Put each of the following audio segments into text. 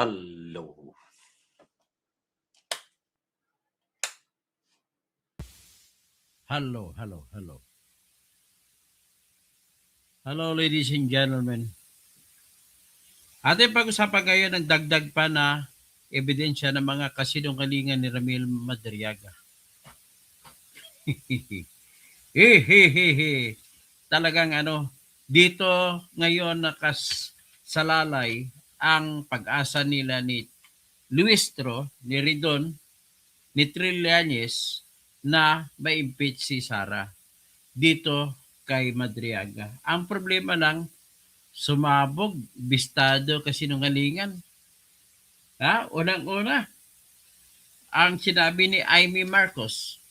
Hello. Hello, hello, hello. Hello, ladies and gentlemen. Ating pag-usapan ngayon ang dagdag pa na ebidensya ng mga kasinungalingan ni Ramil Madriaga. Hehehehe. Talagang dito ngayon salalay ang pag-asa nila ni Luistro, ni Ridon, ni Trillanes na ma-impeach si Sara dito kay Madriaga. Ang problema lang, sumabog, bistado, kasinungalingan. Unang-una, ang sinabi ni Amy Marcos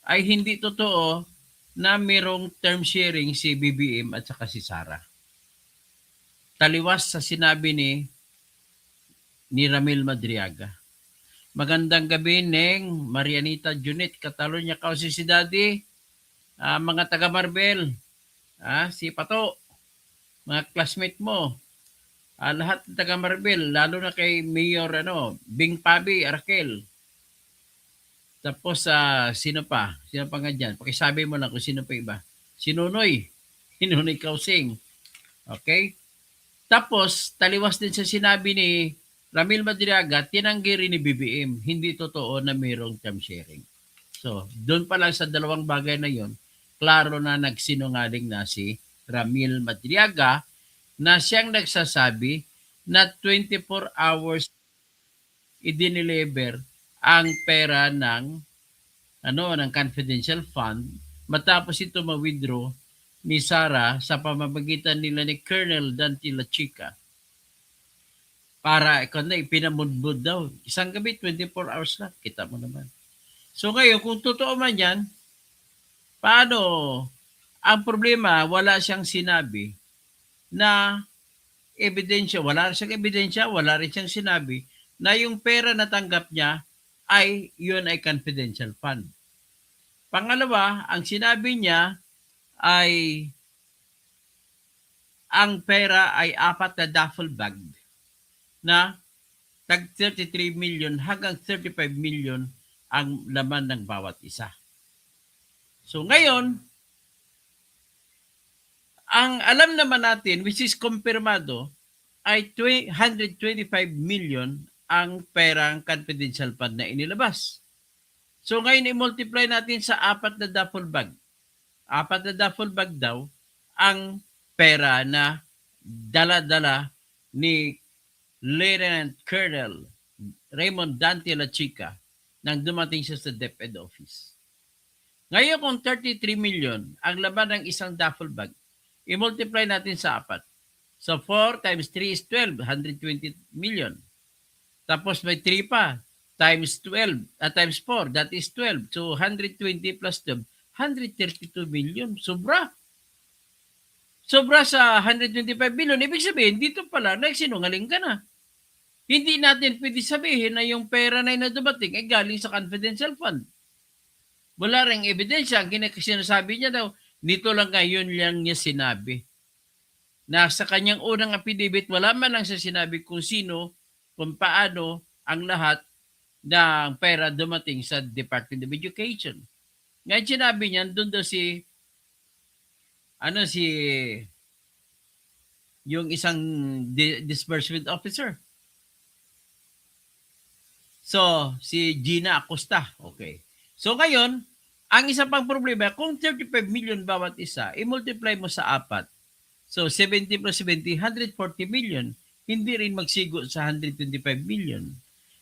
ay hindi totoo na mayroong term sharing si BBM at saka si Sara. Taliwas sa sinabi ni Ramil Madriaga. Magandang gabi, Neng, Marianita Junit, Catalonia, Kausi si Daddy, mga taga Marbel, si Pato, mga classmate mo, lahat ng taga Marbel, lalo na kay Mayor Bing Pabi, Arkel. Tapos sino pa? Sino pa nga dyan? Pakisabi mo lang kung sino pa iba. Si Nunoy. Si Nunoy Kausing. Okay? Tapos, taliwas din sa sinabi ni Ramil Madriaga, tinanggi rin ni BBM. Hindi totoo na mayroong term sharing. So, doon pa lang sa dalawang bagay na yon, klaro na nagsinungaling na si Ramil Madriaga na siyang nagsasabi na 24 hours i-deliver ang pera ng confidential fund matapos ito ma-withdraw ni Sara sa pamamagitan nila ni Colonel Dante La Chica para ipinamudbud daw. Isang gabi, 24 hours lang. Kita mo naman. So ngayon, kung totoo man yan, paano? Ang problema, wala siyang sinabi na ebidensya. Wala siyang ebidensya, wala rin siyang sinabi na yung pera na tanggap niya yun ay confidential fund. Pangalawa, ang sinabi niya ay ang pera ay 4 na duffel bag na tag 33 million hanggang 35 million ang laman ng bawat isa. So ngayon, ang alam naman natin, which is kumpirmado, ay 125 million ang perang confidential fund na inilabas. So ngayon i-multiply natin sa 4 na duffel bag. 4 na duffel bag daw ang pera na dala-dala ni Lieutenant Colonel Raymond Dante La Chica nang dumating siya sa DepEd office. Ngayon kung 33 million ang laman ng isang duffel bag, i-multiply natin sa 4. So 4 times 3 is 12, 120 million. Tapos may 3 pa, times 12, times 4, that is 12. So 120 plus 12, 132 million. Sobra. Sobra sa 125 million. Ibig sabihin, dito pala, nagsinungaling ka na. Hindi natin pwede sabihin na yung pera na dumating ay galing sa confidential fund. Wala ring ebidensya. Ang sinasabi niya daw, dito lang ngayon lang niya sinabi. Na sa kanyang unang affidavit, wala man lang sa sinabi kung sino, kung paano ang lahat ng pera dumating sa Department of Education. Ngayon sinabi niya, doon daw yung isang disbursement officer. So, si Gina Acosta. Okay. So, ngayon, ang isa pang problema, kung 35 million bawat isa, i-multiply mo sa 4. So, 70 plus 70, 140 million. Hindi rin magsigo sa 125 million.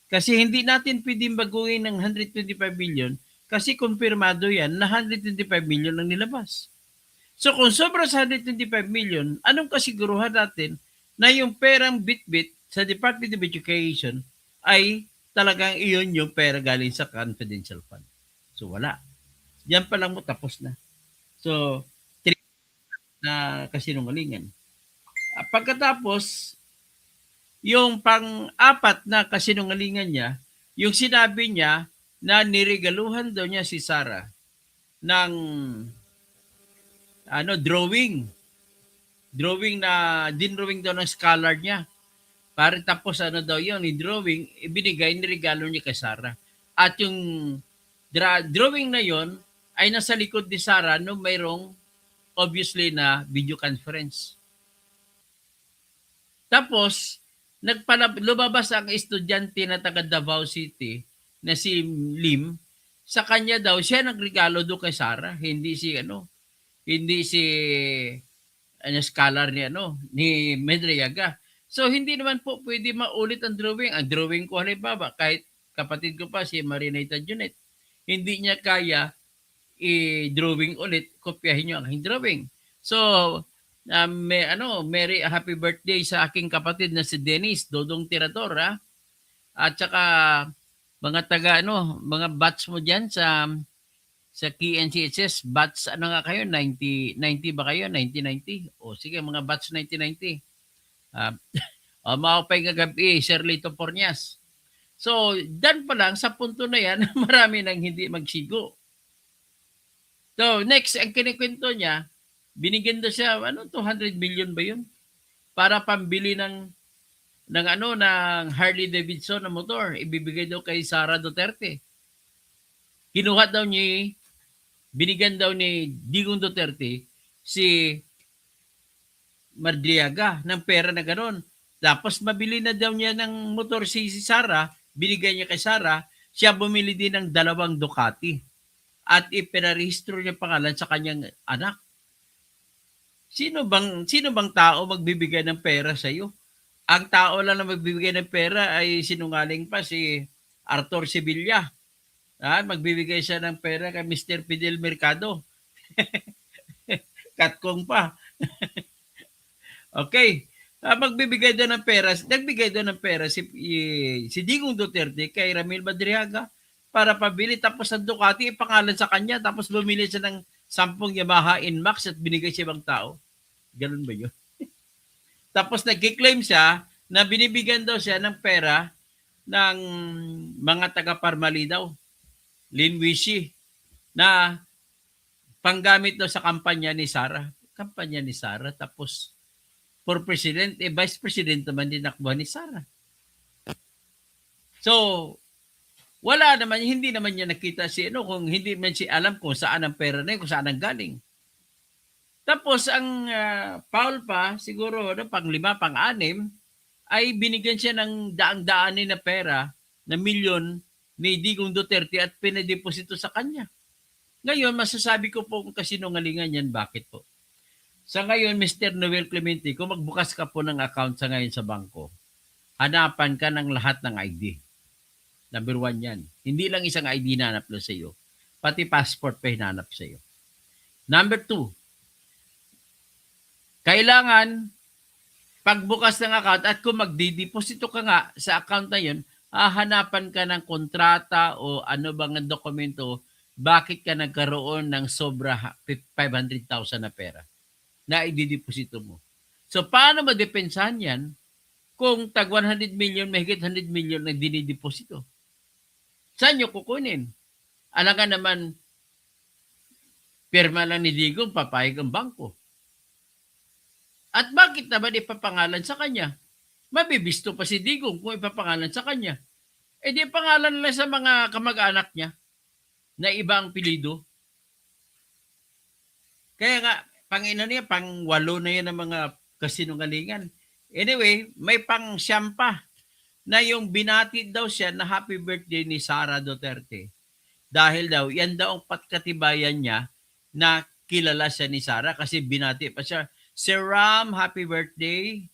Kasi hindi natin pwedeng baguhin ng 125 million kasi kumpirmado yan na 125 million ang nilabas. So, kung sobra sa 125 million, anong kasiguruhan natin na yung perang bit-bit sa Department of Education ay talagang iyon yung pera galing sa confidential fund. So, wala. Yan pa lang mo, tapos na. So, 3 na kasinungalingan. Pagkatapos, yung pang-apat na kasinungalingan niya, yung sinabi niya na niregaluhan daw niya si Sara ng drawing. Drawing daw ng scholar niya Para tapos ano daw yun, yung drawing, ibinigay, niregalo niya kay Sarah. At yung drawing na yon ay nasa likod ni Sarah no mayroong obviously na video conference. Tapos, lumabas ang estudyante na taga Davao City na si Lim. Sa kanya daw, siya nagregalo do kay Sarah. Hindi si scholar ni Medreyaga. So, hindi naman po pwede maulit ang drawing. Ang drawing ko halimbawa, kahit kapatid ko pa si Marinita Junet, hindi niya kaya i-drawing ulit, kopyahin niyo ang aking drawing. So, Merry happy birthday sa aking kapatid na si Dennis Dodong Tirador, ha? At saka mga mga batch mo diyan sa KNCHS, batch ano nga kayo, 90 ba kayo? 90. O sige, mga batch 90. Maupay nga gabi, Shirley Topornias. So, dan pa lang, sa punto na yan, marami nang hindi magsigo. So, next, ang kinikwento niya, binigyan daw siya, 200 million ba yun? Para pambili ng Harley Davidson na motor. Ibibigay daw kay Sara Duterte. Kinuha daw binigyan daw ni Digong Duterte si Madriaga ng pera na gano'n. Tapos mabili na daw niya ng motor si Sara, binigay niya kay Sara, siya bumili din ng 2 Ducati at ipinarehistro niya pangalan sa kanyang anak. Sino bang tao magbibigay ng pera sa iyo? Ang tao lang na magbibigay ng pera ay sinungaling pa si Arthur Sevilla. Magbibigay siya ng pera kay Mr. Fidel Mercado. Katkong pa. Okay. Magbibigay doon ng pera, nagbigay doon ng pera si Digong Duterte kay Ramil Madriaga para pabili, tapos ang Ducati ipangalan sa kanya, tapos bumili siya ng 10 Yamaha Inmax at binigay sa ibang tao. Ganun ba yun? Tapos nagkiklaim siya na binibigyan daw siya ng pera ng mga taga-Parmali daw, Linwishi, na panggamit daw sa kampanya ni Sara. Tapos for president, vice president naman din nakbuhan ni Sara. So, hindi naman niya nakita kung hindi man siya alam kung saan ang pera na yun, kung saan ang galing. Tapos, ang Paul pa, siguro, pang-5, pang-6, ay binigyan siya ng daang-daanin na pera na milyon ni Digong Duterte at pinadeposito sa kanya. Ngayon, masasabi ko po kung kasinungalingan yan, bakit po? Sa ngayon, Mr. Noel Clemente, kung magbukas ka po ng account sa ngayon sa bangko, hanapan ka ng lahat ng ID. Number 1 yan. Hindi lang isang ID na hanap sa iyo. Pati passport pa hinanap sa iyo. Number 2, kailangan pagbukas ng account at kung magdideposito ka nga sa account na yun, hahanapan ka ng kontrata o ano bang dokumento bakit ka nagkaroon ng sobra 500,000 na pera na idideposito mo. So, paano madepensahan yan kung tag 100 million, mahigit 100 million na dinideposito? Saan nyo kukunin? Alam ka naman, pirma lang ni Digong, papayag ang bangko. At bakit naman ipapangalan sa kanya? Mabibisto pa si Digong kung ipapangalan sa kanya. E di pangalan lang sa mga kamag-anak niya na ibang pilido. Kaya nga, pang-8 na yan ng mga kasinungalingan. Anyway, may pang-9 pa na yung binati daw siya na happy birthday ni Sara Duterte. Dahil daw, yan daw ang patkatibayan niya na kilala siya ni Sara kasi binati pa siya. Sir Ram, happy birthday.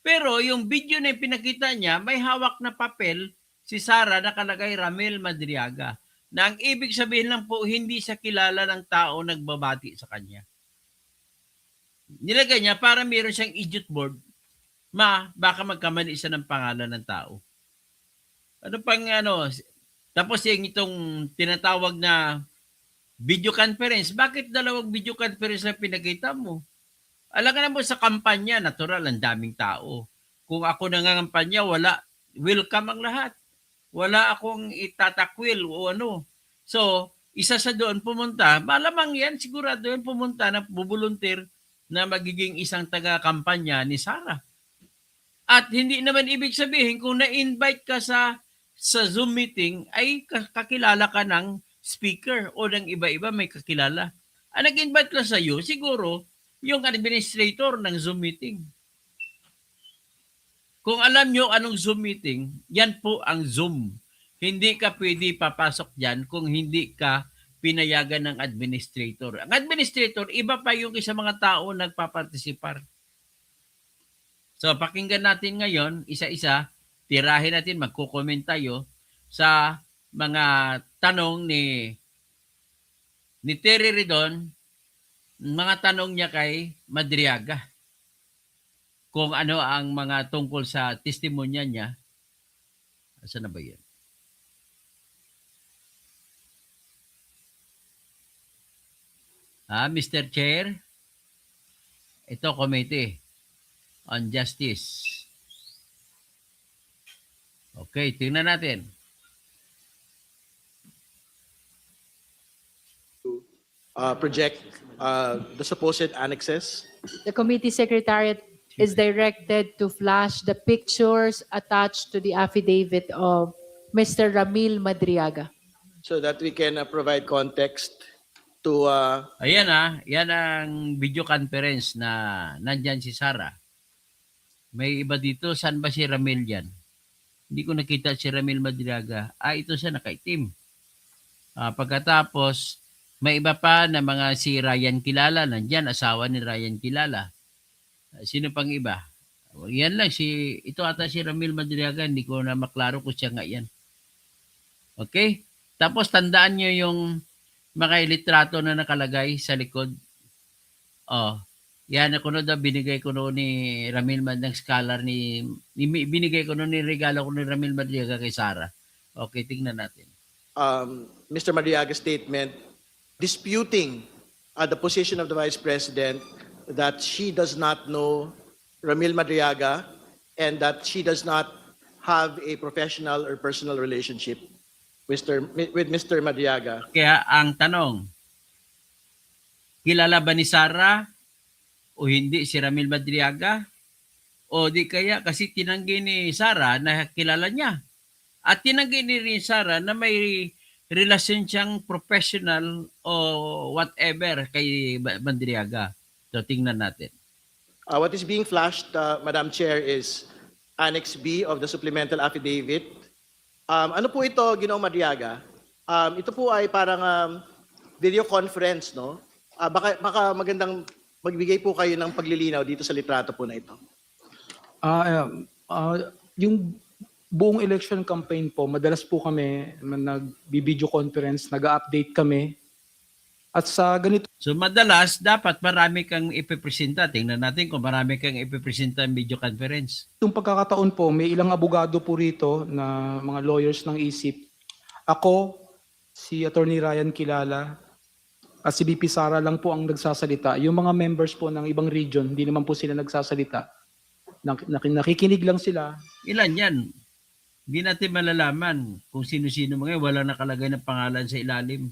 Pero yung video na pinakita niya, may hawak na papel si Sara nakalagay Ramil Madriaga. Na ang ibig sabihin lang po, hindi siya kilala ng tao nagbabati sa kanya. Nilagay niya para meron siyang idiot board, baka magkamali siya ng pangalan ng tao. Tapos itong tinatawag na video conference, bakit 2 video conference na pinakita mo? Alam ka naman sa kampanya, natural, ang daming tao. Kung ako nangangampanya, welcome ang lahat. Wala akong itatakwil o ano. So, isa sa doon pumunta, malamang yan, sigurado yan pumunta na bubuluntir na magiging isang taga-kampanya ni Sara. At hindi naman ibig sabihin kung na-invite ka sa Zoom meeting ay kakilala ka ng speaker o ng iba-iba may kakilala. Ang nag-invite lang sa iyo, siguro, yung administrator ng Zoom meeting. Kung alam nyo anong Zoom meeting, yan po ang Zoom. Hindi ka pwede papasok dyan kung hindi ka pinayagan ng administrator. Ang administrator, iba pa yung isa mga tao nagpapartisipar. So, pakinggan natin ngayon, isa-isa, tirahin natin, magko-comment tayo sa mga tanong ni Terry Ridon, mga tanong niya kay Madriaga. Kung ano ang mga tungkol sa testimonya niya. Saan na ba yan? Mr. Chair, ito committee on Justice. Okay, tingnan natin. Project the supposed annexes. The committee secretariat is directed to flash the pictures attached to the affidavit of Mr. Ramil Madriaga. So that we can provide context to Ayan yan ang video conference na nandyan si Sara. May iba dito, saan ba si Ramil yan? Hindi ko nakita si Ramil Madriaga. Ito siya nakaitim. Pagkatapos, may iba pa na mga si Ryan Kilala, nandyan, asawa ni Ryan Kilala. Sino pang iba? Yan lang, ito ata si Ramil Madriaga, hindi ko na maklaro kung siya nga yan. Okay? Tapos tandaan nyo yung mga litrato na nakalagay sa likod. Yan ako no binigay ko no ni Ramil ng scholar binigay ko no ni regalo ko ni Ramil Madriaga kay Sara. Okay, tingnan natin. Mr. Madriaga's statement disputing the position of the Vice President that she does not know Ramil Madriaga and that she does not have a professional or personal relationship with Mr. Madriaga. Kaya ang tanong, kilala ba ni Sara o hindi si Ramil Madriaga? O di kaya kasi tinanggi ni Sara na kilala niya. At tinanggi ni rin Sara na may relasyon siyang professional o whatever kay Madriaga. So tingnan natin. What is being flashed, Madam Chair, is Annex B of the supplemental affidavit. Ano po ito, Ginoong Madriaga? Ito po ay parang video conference, no? Baka magandang magbigay po kayo ng paglilinaw dito sa litrato po na ito. Yung buong election campaign po, madalas po kami nag-video conference, nag-update kami. At sa ganito... So madalas, dapat marami kang ipipresenta. Tingnan natin kung marami kang ipipresenta ng video conference. Itong pagkakataon po, may ilang abogado po rito na mga lawyers ng ISIP. Ako, si Attorney Ryan Kilala, at si BP Sara lang po ang nagsasalita. Yung mga members po ng ibang region, hindi naman po sila nagsasalita. Nakikinig lang sila. Ilan yan? Hindi natin malalaman kung sino-sino mga wala nakalagay ng pangalan sa ilalim.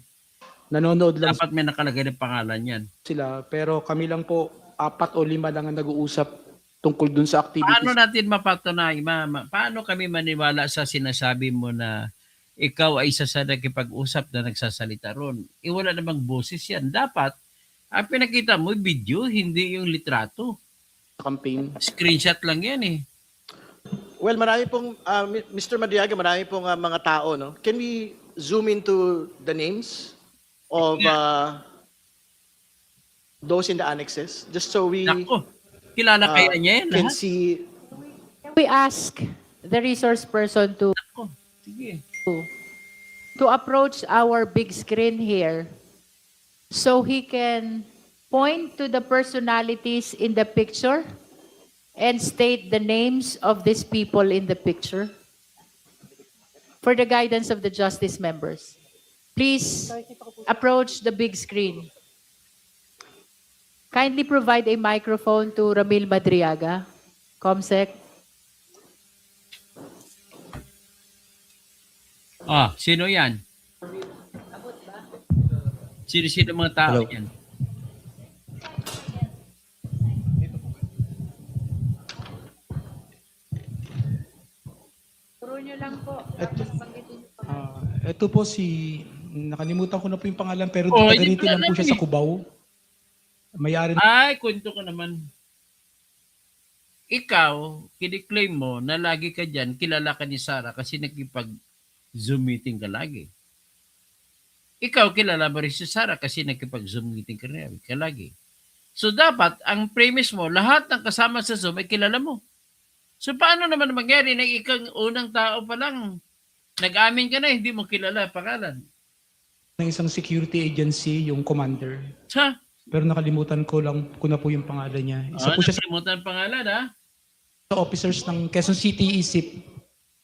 Nanonood lang Dapat may nakalagay ng pangalan yan. sila. Pero kami lang po, 4 o 5 lang ang nag-uusap tungkol dun sa activities. Paano natin mapatunay? Paano kami maniwala sa sinasabi mo na ikaw ay isa sa nakipag-usap na nagsasalita ron? Wala namang boses yan. Dapat, ang pinakita mo, video, hindi yung litrato. Campaign. Screenshot lang yan eh. Well, marami pong, Mr. Madriaga, marami pong mga tao, no? Can we zoom into the names of those in the annexes? Just so we Nako, kilala kaya niya yan can lahat? see. We ask the resource person Nako, sige. to approach our big screen here so he can point to the personalities in the picture and state the names of these people in the picture for the guidance of the justice members. Please approach the big screen. Kindly provide a microphone to Ramil Madriaga, Comsec. Sino yan? Sino mga tao yan? Ito po nakalimutan ko na po yung pangalan, pero Oh, taga hindi rito pala lang po siya namin sa Cubao. May-ari Ay, kwento ko naman. Ikaw, kiniklaim mo na lagi ka dyan, kilala ka ni Sarah kasi nakipag-Zoom meeting ka lagi. Ikaw, kilala mo rin si Sarah kasi nakipag-Zoom meeting ka lagi. So, dapat, ang premise mo, lahat ng kasama sa Zoom ay kilala mo. So, paano naman mangyari na ikaw unang tao pa lang, nag-amin ka na, hindi mo kilala pangalan? ng isang security agency, yung commander. Ha? Pero nakalimutan ko na po yung pangalan niya. Isa po siya Nakalimutan pangalan, ha? sa officers ng Quezon City ISIP.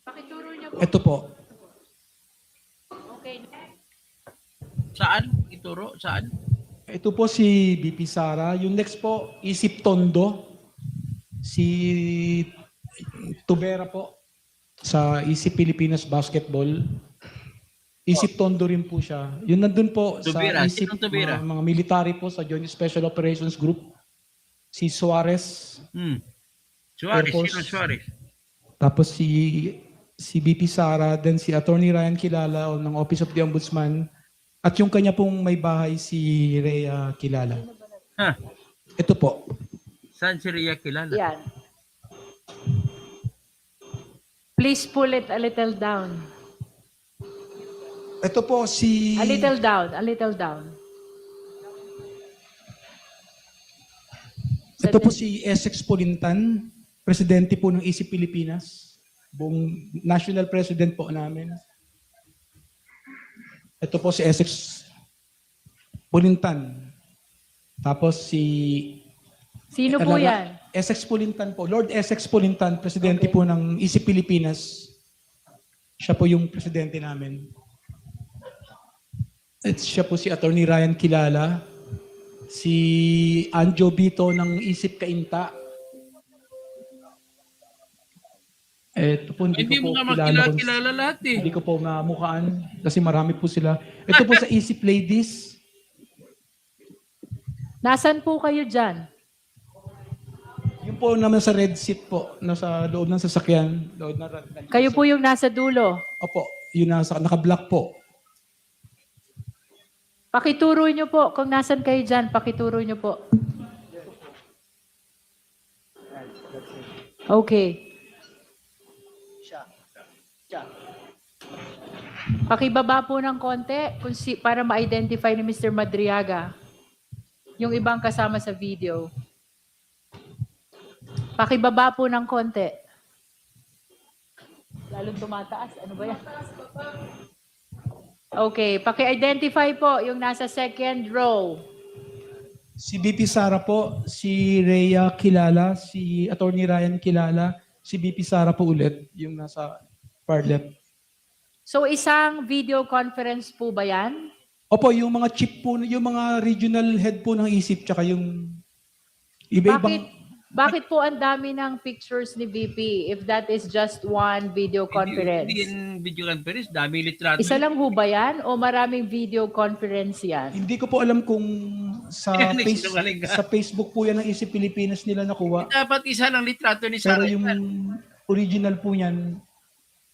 Pakituro niyo po. Ito po. Okay. Saan? Ituro? Saan? Ito po si BP Sara. Yung next po, ISIP Tondo. Si Tubera po sa ISIP Pilipinas Basketball. ISIP Tondo rin po siya. Yun nandun po Tubera. sa ISIP, Sinong Tubera? mga military po sa Joint Special Operations Group. Si Suarez. Suarez. Air Force. Sino Suarez? Tapos si BP Sara, then si Attorney Ryan Kilala ng Office of the Ombudsman. At yung kanya pong may bahay si Rhea Kilala. Ha? Ito po. Saan si Rhea kilala? Yan. Please pull it a little down. Ito po si... A little down, a little down. Ito po si Essex Pulintan, presidente po ng ISIP Pilipinas. Buong national president po namin. Ito po si Essex Pulintan. Tapos Sino po yan? Essex Pulintan po. Lord Essex Pulintan, presidente po ng ISIP Pilipinas. Siya po yung presidente namin. At siya po si Attorney Ryan Kilala. Si Anjo Bito ng ISIP Kainta. Ito po, hindi Hindi ko mo po nga makilala lahat eh. Hindi ko po mamukaan kasi marami po sila. Ito po sa ISIP Ladies. Nasaan po kayo dyan? Yung po naman sa red seat po, nasa loob ng sasakyan. Loob na, Kayo po yung nasa dulo. Opo, yun naka-black po. Pakituro nyo po. Kung nasan kayo dyan, pakituro nyo po. Okay. Pakibaba po ng konti para ma-identify ni Mr. Madriaga yung ibang kasama sa video. Pakibaba po ng konti. Lalong tumataas. Ano ba yan? Okay. Paki-identify po yung nasa second row. Si BP Sara po, si Rhea Kilala, si Attorney Ryan Kilala, si BP Sara po ulit, yung nasa far left. So isang video conference po ba yan? Opo, yung mga chief po, yung mga regional head po ng ISIP, tsaka yung iba-ibang... Bakit po ang dami ng pictures ni VP if that is just one video conference? Hindi yung video conference, dami litrato. Isa lang ho ba yan o maraming video conference yan? Hindi ko po alam kung sa, Yan, sinungaling ka. sa Facebook po yan ng ISIP Pilipinas nila nakuha. Dapat isa lang litrato ni Pero Sarah. yung original po niyan,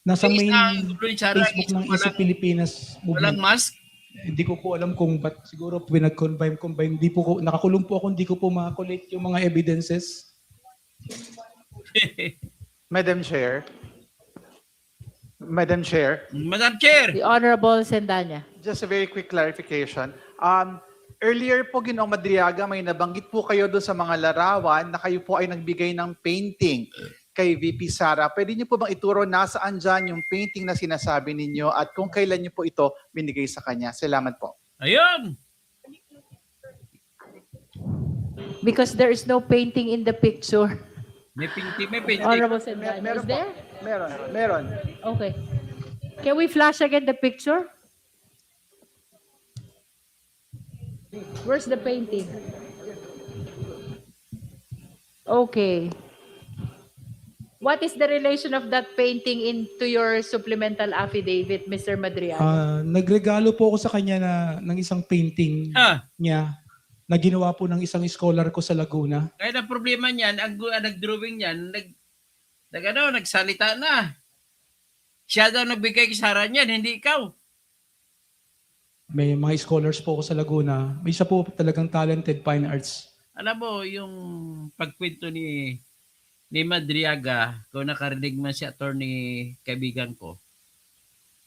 nasa Yung main isang gulo ni Sarah, Facebook ng walang- ISIP Pilipinas Walang movement. mask. Hindi ko po alam kung ba't siguro pinag-combine. Hindi po nakakulong po ako, hindi ko po makakolate yung mga evidences. Madam Chair. Madam Chair, Madam Chair. The Honorable Sendanya. just a very quick clarification. Earlier po, Ginoong Madriaga, may nabanggit po kayo doon sa mga larawan na kayo po ay nagbigay ng painting kay VP Sara. Pwede niyo po bang ituro nasaan dyan yung painting na sinasabi ninyo at kung kailan niyo po ito binigay sa kanya? Salamat po. Ayun. Because there is no painting in the picture. May painting. Honorable Sendanya, is Meron po. there? Meron. Okay. Can we flash again the picture? Where's the painting? Okay. What is the relation of that painting into your supplemental affidavit, Mr. Madriaga? Nagregalo po ako sa kanya ng isang painting Ah, niya na ginawa po ng isang scholar ko sa Laguna. kaya ang problema niyan, ang nag-drawing niyan, nagsalita na. Siya daw nagbigay kay Sarah niyan, hindi ikaw. May mga scholars po ako sa Laguna. May isa po talagang talented fine arts. Alam mo, yung pagkwento ni Madriaga, kung nakarinig man si attorney kaibigan ko,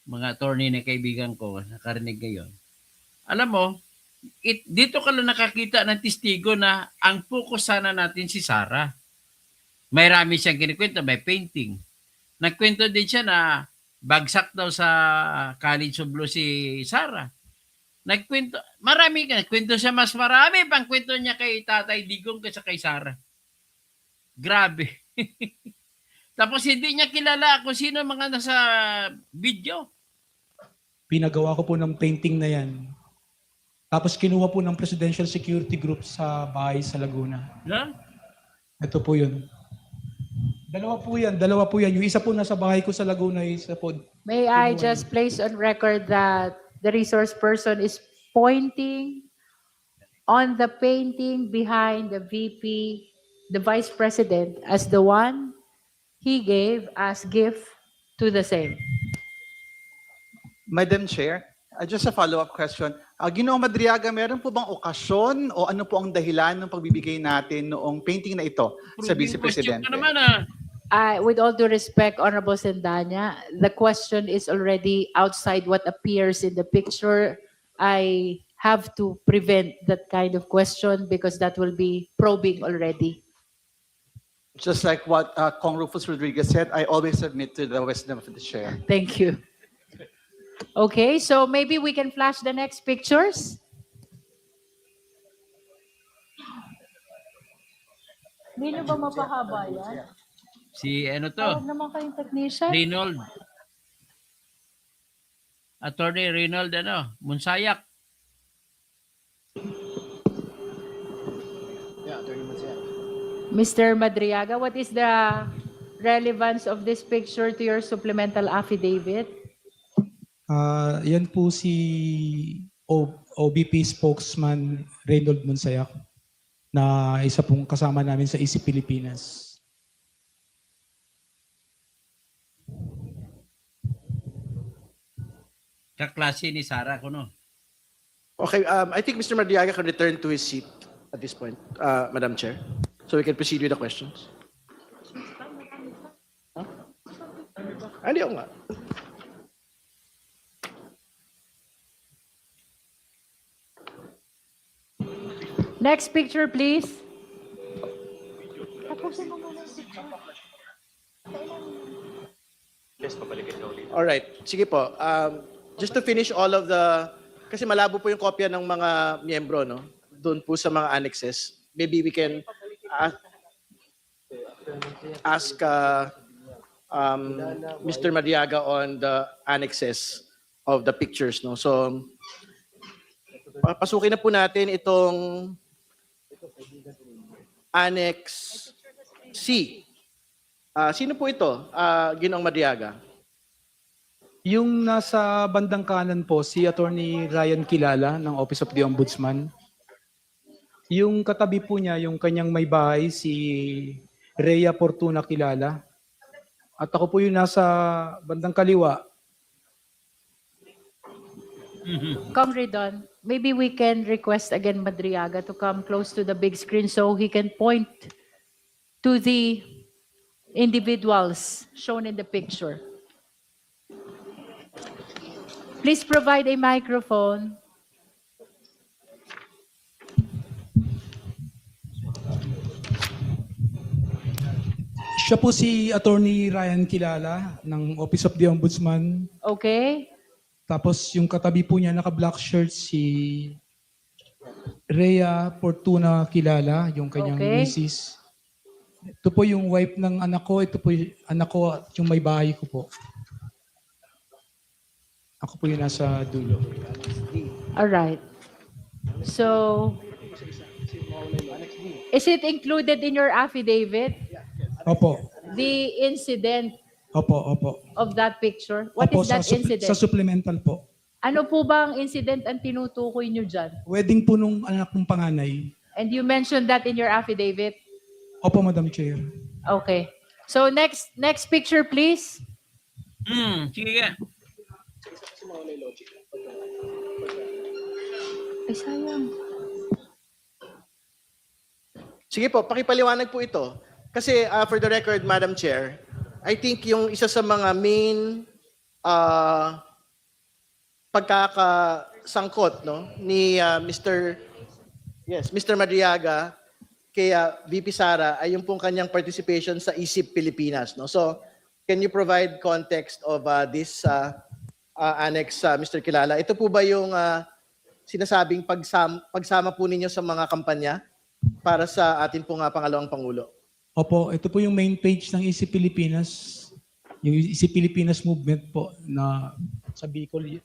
mga attorney na kaibigan ko, nakarinig ngayon. Alam mo, dito ka lang nakakita ng testigo na ang focus sana natin si Sarah. May rami siyang kinikwento, may painting. Nagkwento din siya na bagsak daw sa College of Law si Sarah. Nagkwento, marami ka. Nagkwento siya mas marami pang kwento niya kay Tatay Digong kaysa kay Sarah. Grabe. Tapos hindi niya kilala kung sino mga nasa video. Pinagawa ko po ng painting na yan. Tapos kinuha po ng Presidential Security Group sa bahay sa Laguna. No? Ito po yun. Dalawa po yan. Yung isa po nasa bahay ko sa Laguna, isa po. May I just place on record that the resource person is pointing on the painting behind the VP, the Vice President, as the one he gave as gift to the same. Madam Chair, just a follow-up question. Ginoong Madriaga, meron po bang okasyon o ano po ang dahilan ng pagbibigay natin noong painting na ito sa Vice Presidente? Question ka naman ah. With all due respect, Honorable Sendanya, the question is already outside what appears in the picture. I have to prevent that kind of question because that will be probing already. Just like what Kong Rufus Rodriguez said, I always submit to the wisdom of the chair. Thank you. Okay, so maybe we can flash the next pictures. Hindi nyo ba mapahaba yan? Si ano to? Tawag naman kayong technician. Reynold. Attorney Reynold Munsayak. Mr. Madriaga, what is the relevance of this picture to your supplemental affidavit? Yan po si OBP spokesman Reynold Monsayak na isa pong kasama namin sa EC Pilipinas. Kaklase ni Sarah ko, no? Okay, I think Mr. Madriaga can return to his seat at this point, Madam Chair. So we can proceed with the questions. Huh? Hindi nga. Next picture, please. All right. Sige po. Just to finish all of the... Kasi malabo po yung kopya ng mga miyembro, no? Doon po sa mga annexes. Maybe we can ask Mr. Madriaga on the annexes of the pictures, no? So, pasukin na po natin itong Annex C. Sino po ito, Ginoong Madriaga? Yung nasa bandang kanan po, si Attorney Ryan Kilala ng Office of the Ombudsman. Yung katabi po niya, yung kanyang may bahay, si Rhea Fortuna Kilala. At ako po yung nasa bandang kaliwa. Congredon, maybe we can request again Madriaga to come close to the big screen so he can point to the individuals shown in the picture. Please provide a microphone. Siya po si Attorney Ryan Kilala ng Office of the Ombudsman. Okay? Tapos yung katabi po niya, naka-black shirt, si Rhea Fortuna Kilala, yung kanyang Okay. misis. Ito po yung wife ng anak ko, ito po yung anak ko at yung may bahay ko po. Ako po yung nasa dulo. All right. So, is it included in your affidavit, Opo, the incident opo. of that picture? What Opo, is that sa incident? supplemental po. Ano po bang incident ang tinutukoy nyo dyan? Wedding po nung anak kong panganay. And you mentioned that in your affidavit? Opo, Madam Chair. Okay. So next picture, please. Sige ka. Ay, sayang. Sige po, pakipaliwanag po ito. Kasi for the record, Madam Chair, I think yung isa sa mga main pagkakasangkot no ni Mr. Madriaga kay VP Sara ay yung pong kanyang participation sa ISIP Pilipinas, no. So, can you provide context of this annex, Mr. Kilala? Ito po ba yung sinasabing pagsama po ninyo sa mga kampanya para sa atin pong pangalawang Pangulo? Opo, ito po yung main page ng ISIP Pilipinas. Yung ISIP Pilipinas movement po na sa Bicol.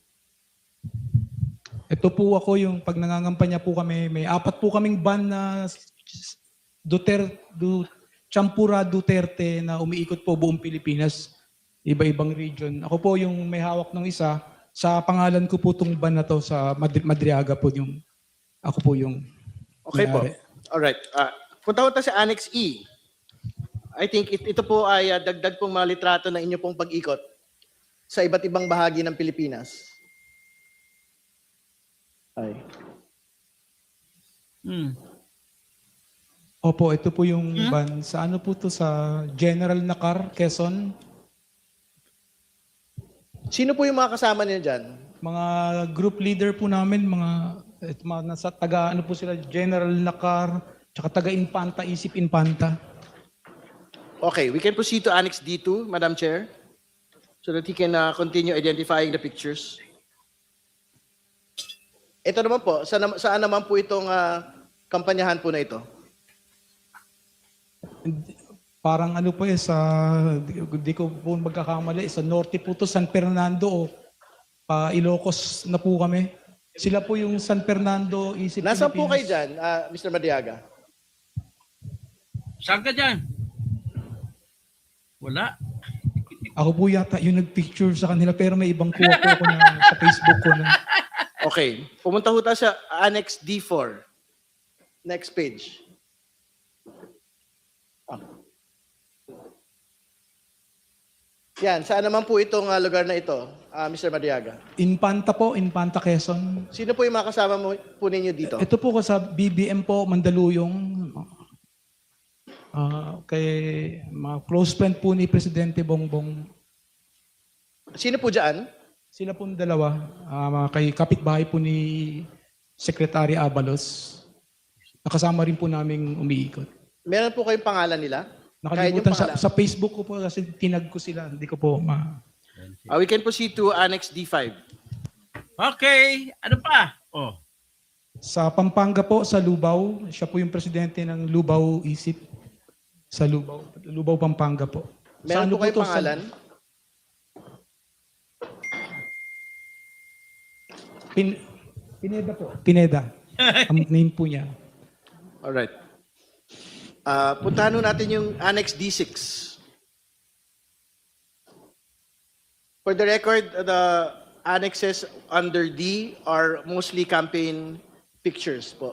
Ito po ako yung pag nangangampanya po kami, may 4 po kaming ban na Champura Duterte na umiikot po buong Pilipinas, iba-ibang region. Ako po yung may hawak ng isa. Sa pangalan ko po itong ban na to sa Madriaga po yung, ako po yung Okay po. may-ari. Alright. Punta ko sa Annex E. I think ito po ay dagdag pong mga litrato na inyo pong pag-ikot sa iba't ibang bahagi ng Pilipinas. Ay. Opo, ito po yung ban. Sa ano po to? Sa General Nakar, Quezon. Sino po yung mga kasama niyo dyan? Mga group leader po namin, mga nasa taga, ano po sila, General Nakar, tsaka taga Infanta, ISIP Infanta. Okay, we can proceed to Annex D2, Madam Chair, so that he can continue identifying the pictures. Ito naman po, saan naman po itong kampanyahan po na ito? Parang ano po sa, di ko po magkakamali, sa norte po to, San Fernando o Ilocos na po kami. Sila po yung San Fernando, ISIP Nasaan po kayo Pilipinas. dyan, Mr. Madriaga? Saan ka dyan? Wala. Ako po yata yung nagpicture sa kanila pero may ibang kuha po ako na sa Facebook ko na. Okay, pumunta ho tayo sa Annex D4. Next page. Yan, saan naman po itong lugar na ito, Mr. Madriaga? Infanta po, Infanta Quezon. Sino po yung mga kasama po ninyo dito? Ito po ko sa BBM po, Mandaluyong. Kay mga close friend po ni Presidente Bongbong. Sino po dyan? Sila po dalawa, kay kapitbahay po ni Secretary Abalos. Nakasama rin po naming umiikot. Meron po kayong pangalan nila? Nakalimutan Kahit yung sa Facebook ko po kasi tinag ko sila. Hindi ko po we can proceed to Annex D5. Okay. Ano pa? Oh. Sa Pampanga po, sa Lubao. Siya po yung presidente ng Lubao ISIP. Sa Lubao, Pampanga po. Sa Meron ano po kayong to? pangalan? Pineda po. Pineda. Ang name po niya. Alright. Puntahan nun natin yung Annex D6. For the record, the annexes under D are mostly campaign pictures po,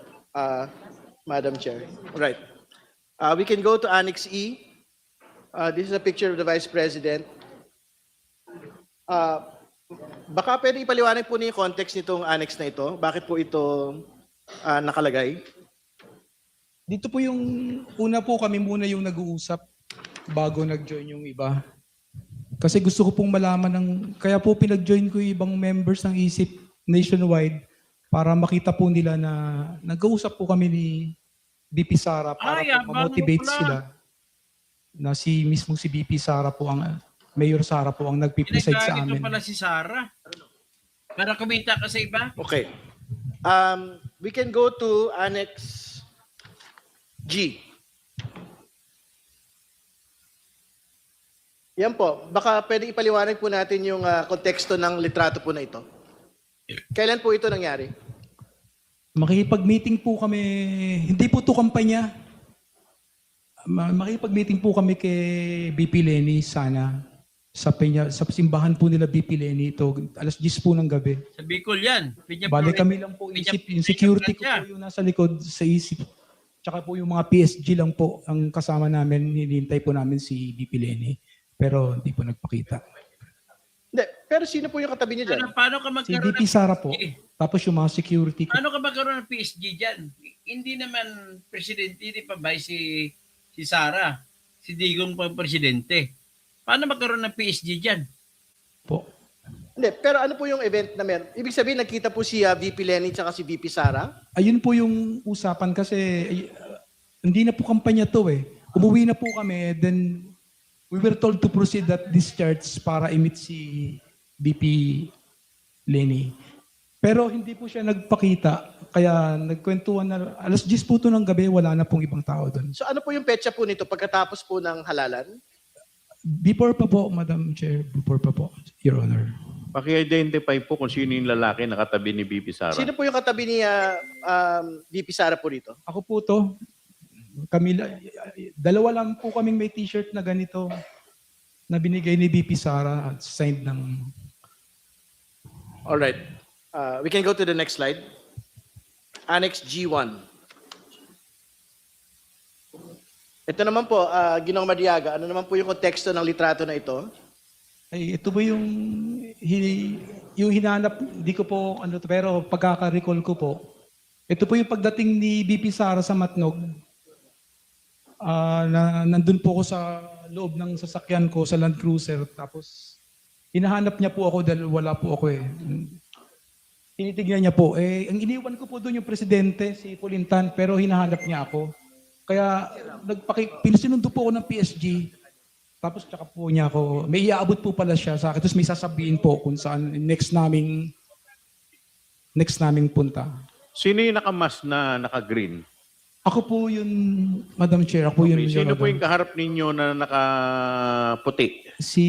Madam Chair. Right. We can go to Annex E. This is a picture of the Vice President. Baka pwede ipaliwanag po niyo yung context nitong annex na ito. Bakit po ito nakalagay? Dito po yung una po kami muna yung nag-uusap bago nag-join yung iba. Kasi gusto ko pong malaman kaya po pinag-join ko yung ibang members ng ISIP nationwide para makita po nila na nag-uusap po kami ni VP Sara para po ma-motivate sila na si VP Sara po ang Mayor Sara po ang nagpipreside sa Pinagkagit amin. mo pala si Sarah. Para kumita ka sa iba. Okay. We can go to Annex G. Yan po. Baka pwede ipaliwanag po natin yung konteksto ng litrato po na ito. Kailan po ito nangyari? Makikipag-meeting po kami, hindi po ito kampanya. Makikipag-meeting po kami kay BP Lenny sana sa simbahan po nila BP Lenny ito, alas 10 po ng gabi. Sa Bicol yan. Bale kami lang po isip, yung security ko po yung nasa likod sa isip. Tsaka po yung mga PSG lang po ang kasama namin, hinihintay po namin si BP Lenny. Pero hindi po nagpakita. Hindi, pero sino po yung katabi niyo dyan? Paano ka Si magkaroon VP Sara po. PSG? Tapos yung mga security ko. Paano ka magkaroon ng PSG dyan? Hindi naman presidente, hindi pa ba si Sara? Si Digong pa presidente. Paano magkaroon ng PSG dyan? Po. Hindi, pero ano po yung event na meron? Ibig sabihin, nagkita po si VP Lenny at si VP Sara? Ayun po yung usapan kasi hindi na po kampanya to eh. Umuwi na po kami, then we were told to proceed at discharge para i-meet si VP Lenny. Pero hindi po siya nagpakita, kaya nagkwentuhan na, alas 10 po to ng gabi, wala na pong ibang tao doon. So ano po yung petsa po nito pagkatapos po ng halalan? Before pa po, Madam Chair, before pa po, Your Honor. Paki-identify po kung sino yung lalaki na katabi ni VP Sara. Sino po yung katabi ni VP Sara po rito? Ako po to, dalawa lang po kaming may t-shirt na ganito na binigay ni VP Sara at signed ng... All right. We can go to the next slide. Annex G1. Ito naman po, Ginoong Madriaga, ano naman po yung konteksto ng litrato na ito? Ay, ito ba yung hinanap, hindi ko po ano to, pero pagkaka-recall ko po, ito po yung pagdating ni VP Sara sa Matnog, na nandun po ako sa loob ng sasakyan ko sa Land Cruiser, tapos hinahanap niya po ako dahil wala po ako eh. Tinitignan niya po. Eh, ang iniwan ko po doon yung presidente, si Pulintan, pero hinahanap niya ako. Kaya sinundo po ako ng PSG. Tapos tsaka po niya ako, may iaabot po pala siya sa akin. Tapos may sasabihin po kung saan next naming punta. Sino yung nakamas na naka-green? Ako po yun, Madam Chair. Ako po yun. Okay. Sino po yung kaharap ninyo na nakaputi? Si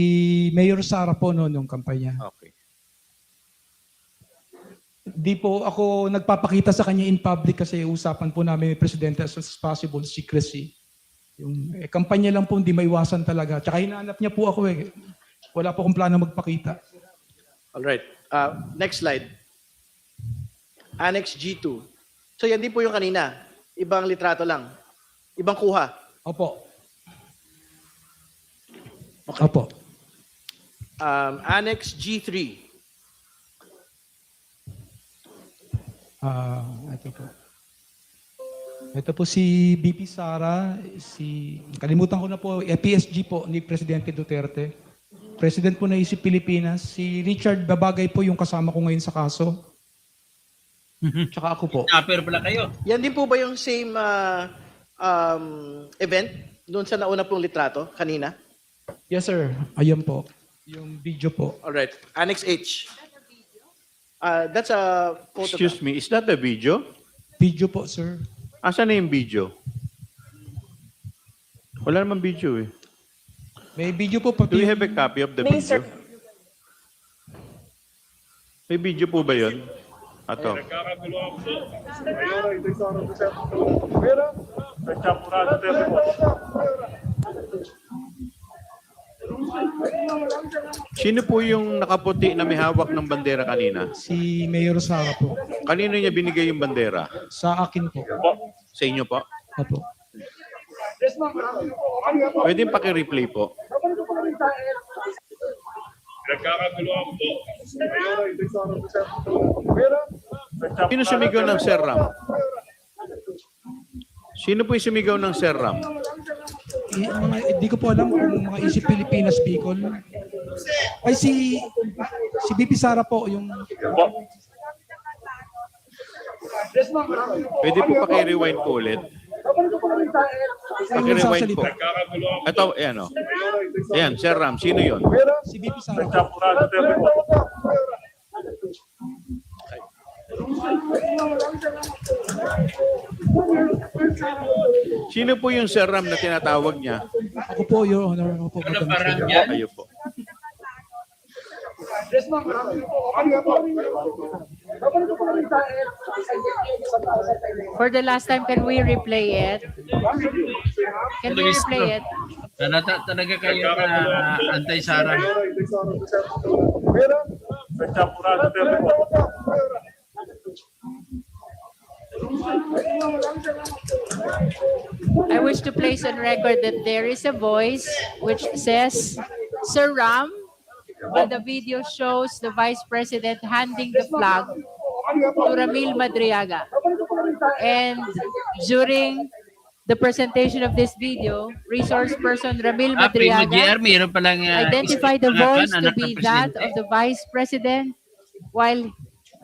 Mayor Sara po noon nung kampanya. Okay. Di po ako nagpapakita sa kanya in public kasi usapan po namin may presidente as much as possible, secrecy. Yung kampanya lang po, hindi maiwasan talaga. Tsaka hinahanap niya po ako eh. Wala po akong plano magpakita. All right. Next slide. Annex G2. So yan din po yung kanina. Ibang litrato lang. Ibang kuha. Opo. Okay. Opo. Annex G3. Ito po. Ito po si VP Sara, kalimutan ko na po, PSG po ni Presidente Duterte. President po na isip Pilipinas. Si Richard Babagay po yung kasama ko ngayon sa kaso. Tsaka ako po. Upper pala kayo. Yan din po ba yung same event doon sa nauna pong litrato kanina? Yes sir, ayan po. Yung video po. All right. Annex H. That's a photograph. Excuse me, is that the video? Video po sir. Asan na yung video? Wala naman video eh. May video po Do pati. we have a copy of the video? May video po ba yun? Ato. Sino po yung nakaputi na may hawak ng bandera kanina? Si Mayor Sara po. Kanino niya binigay yung bandera? Sa akin po. Sa inyo po? Opo. Pwede paki-replay po. Sino sumigaw ng Sir Ram? Sino po yung sumigaw ng Sir Ram? Hindi ko po alam kung mga isip Pilipinas Bicol. Ay si VP Sara po yung Pwede po paki-rewind po ulit. yung Paki-rewind po. nagsasalita. Ito, ayan o. Ayan, Sir Ram, sino yun? Si VP Sara po. Sino po yung Sir Ram na tinatawag niya? Ako po, Your Honor. Ako po, Ano Madam parang Chair. yan? Kayo po. For the last time, can we replay it? Can we replay it? Talaga kayo na anti-Sara. I wish to place on record that there is a voice which says, Sir Ram, And the video shows the Vice President handing the flag to Ramil Madriaga. And during the presentation of this video, resource person Ramil Primo Madriaga JR, mayroon palang identified the voice to anak ng be that presidente. of the Vice President while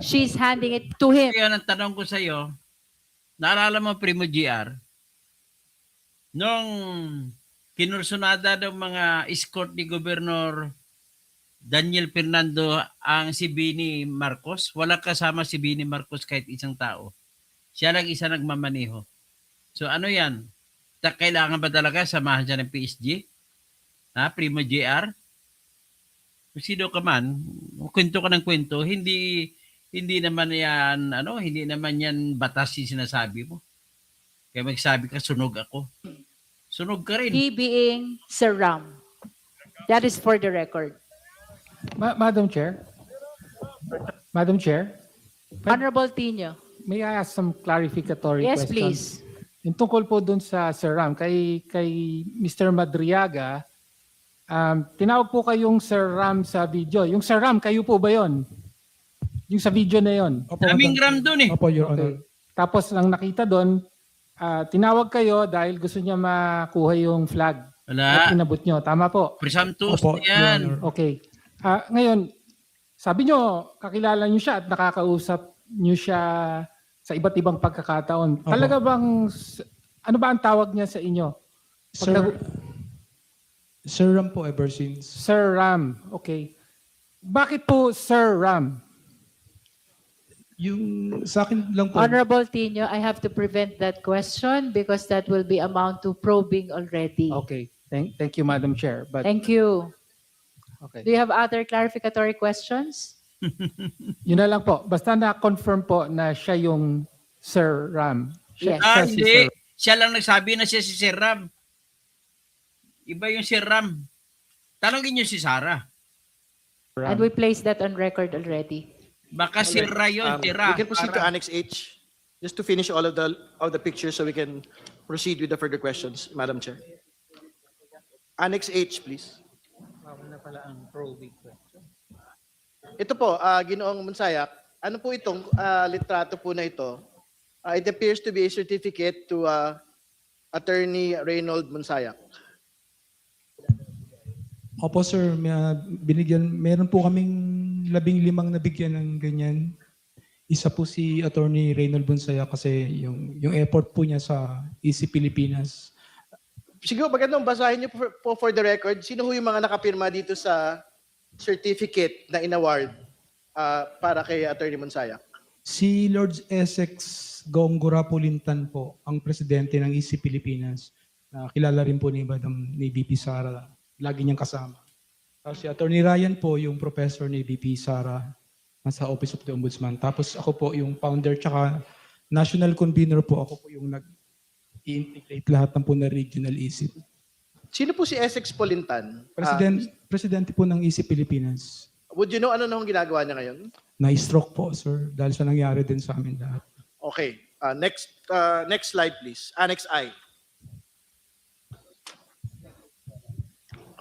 she's handing it to him. Kaya ang tanong ko sa iyo, naalala mo Primo GR, nung kinursunada ng mga escort ni Gobernador Daniel Fernando ang si Bini Marcos, walang kasama si Bini Marcos kahit isang tao. Siya lang isa nagmamaneho. So ano yan? Kailangan ba talaga samahan siya ng PSG? Ha, Primo JR? Kung sino ka man, kwento ka ng kwento, hindi naman yan hindi naman yan batas yung sinasabi mo. Kaya magsabi ka sunog ako. Sunog ka rin. He being Sir Ram. That is for the record. Madam Chair? Madam Chair, Honorable Tino. may I ask some clarificatory Yes, questions? please. Yung tungkol po dun sa Sir Ram, kay Mr. Madriaga, tinawag po kayong Sir Ram sa video. Yung Sir Ram, kayo po ba yon? Yung sa video na yon? Opo, Daming Madam- gram dun eh. Opo, Your Honor. Okay. Tapos ang nakita doon, tinawag kayo dahil gusto niya makuha yung flag. Wala. At inabot nyo. Tama po. Presumptuous Opo, na yan. Your Honor. Okay. Ngayon, sabi nyo, kakilala nyo siya at nakakausap nyo siya sa iba't ibang pagkakataon. Opo. Talaga bang, ano ba ang tawag niya sa inyo? Sir Ram po ever since. Sir Ram. Okay. Bakit po Sir Ram? Yung sa akin lang po. Honorable Tino, I have to prevent that question because that will be amount to probing already. Okay. Thank you, Madam Chair. But, Thank you. okay. Do you have other clarificatory questions? Yun na lang po. Basta na-confirm po na siya yung Sir Ram. Yes. Siya si Hindi. Sir Siya lang nagsabi na siya si Sir Ram. Iba yung Sir Ram. Tanongin niyo si Sarah. And we placed that on record already. Baka si Ra yun, si Ra. We can proceed to Para- Annex H, just to finish all of the pictures so we can proceed with the further questions, Madam Chair. Annex H, please. Ito po, Ginoong Monsayak, ano po itong litrato po na ito? It appears to be a certificate to Attorney Reynold Monsayak. Opo, sir. Meron po kaming 15 nabigyan ng ganyan. Isa po si Attorney Reynold Bunsaya kasi yung effort po niya sa EC Pilipinas. Siguro magandang basahin niyo po for the record, sino ho yung mga nakapirma dito sa certificate na inaward para kay Attorney Monsayak? Si Lord Essex Gongora Pulintan po, ang presidente ng EC Pilipinas. Kilala rin po ni VP Sara. Lagi niyang kasama. Tapos si Attorney Ryan po, yung professor ni VP Sara, nasa Office of the Ombudsman. Tapos ako po yung founder tsaka national convener po. Ako po yung nag-integrate lahat ng po na regional EC. Sino po si Essex Polintan? Presidente po ng EC Pilipinas. Would you know ano nang ginagawa niya ngayon? Na-stroke po, sir. Dahil sa nangyari din sa amin lahat. Okay. Next slide, please. Annex I.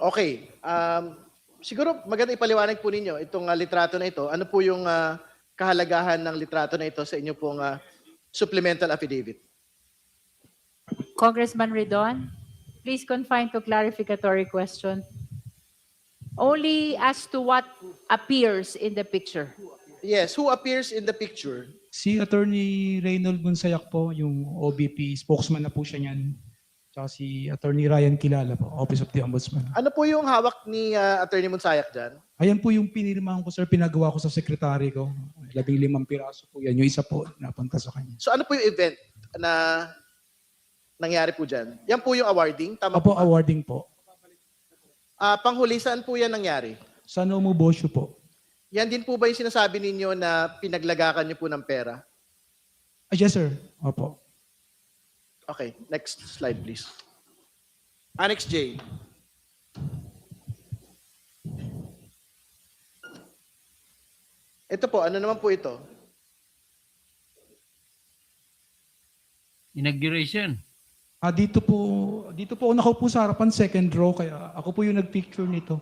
Okay. Siguro maganda ipaliwanag po ninyo itong litrato na ito. Ano po yung kahalagahan ng litrato na ito sa inyo pong supplemental affidavit? Congressman Redon, please confine to clarificatory question. Only as to what appears in the picture. Yes. Who appears in the picture? Si Attorney Reynold Bunsayak po, yung OBP, spokesman na po siya niyan. Tsaka si Attorney Ryan Kilala po, Office of the Ombudsman. Ano po yung hawak ni Attorney Monsayak dyan? Ayan po yung pinirmahan ko, sir, pinagawa ko sa sekretary ko. 15 piraso po yan. Yung isa po, napunta sa kanya. So ano po yung event na nangyari po dyan? Yan po yung awarding? Tama Opo, po ba? awarding po. Panghuli, saan po yan nangyari? Sa Nomo Bosyo po. Yan din po ba yung sinasabi ninyo na pinaglagakan niyo po ng pera? Yes, sir. Opo. Okay, next slide please. Annex J. Ito po, ano naman po ito? Inauguration. Dito po ako nakaupo sa harapan, second row, kaya ako po yung nagpicture nito.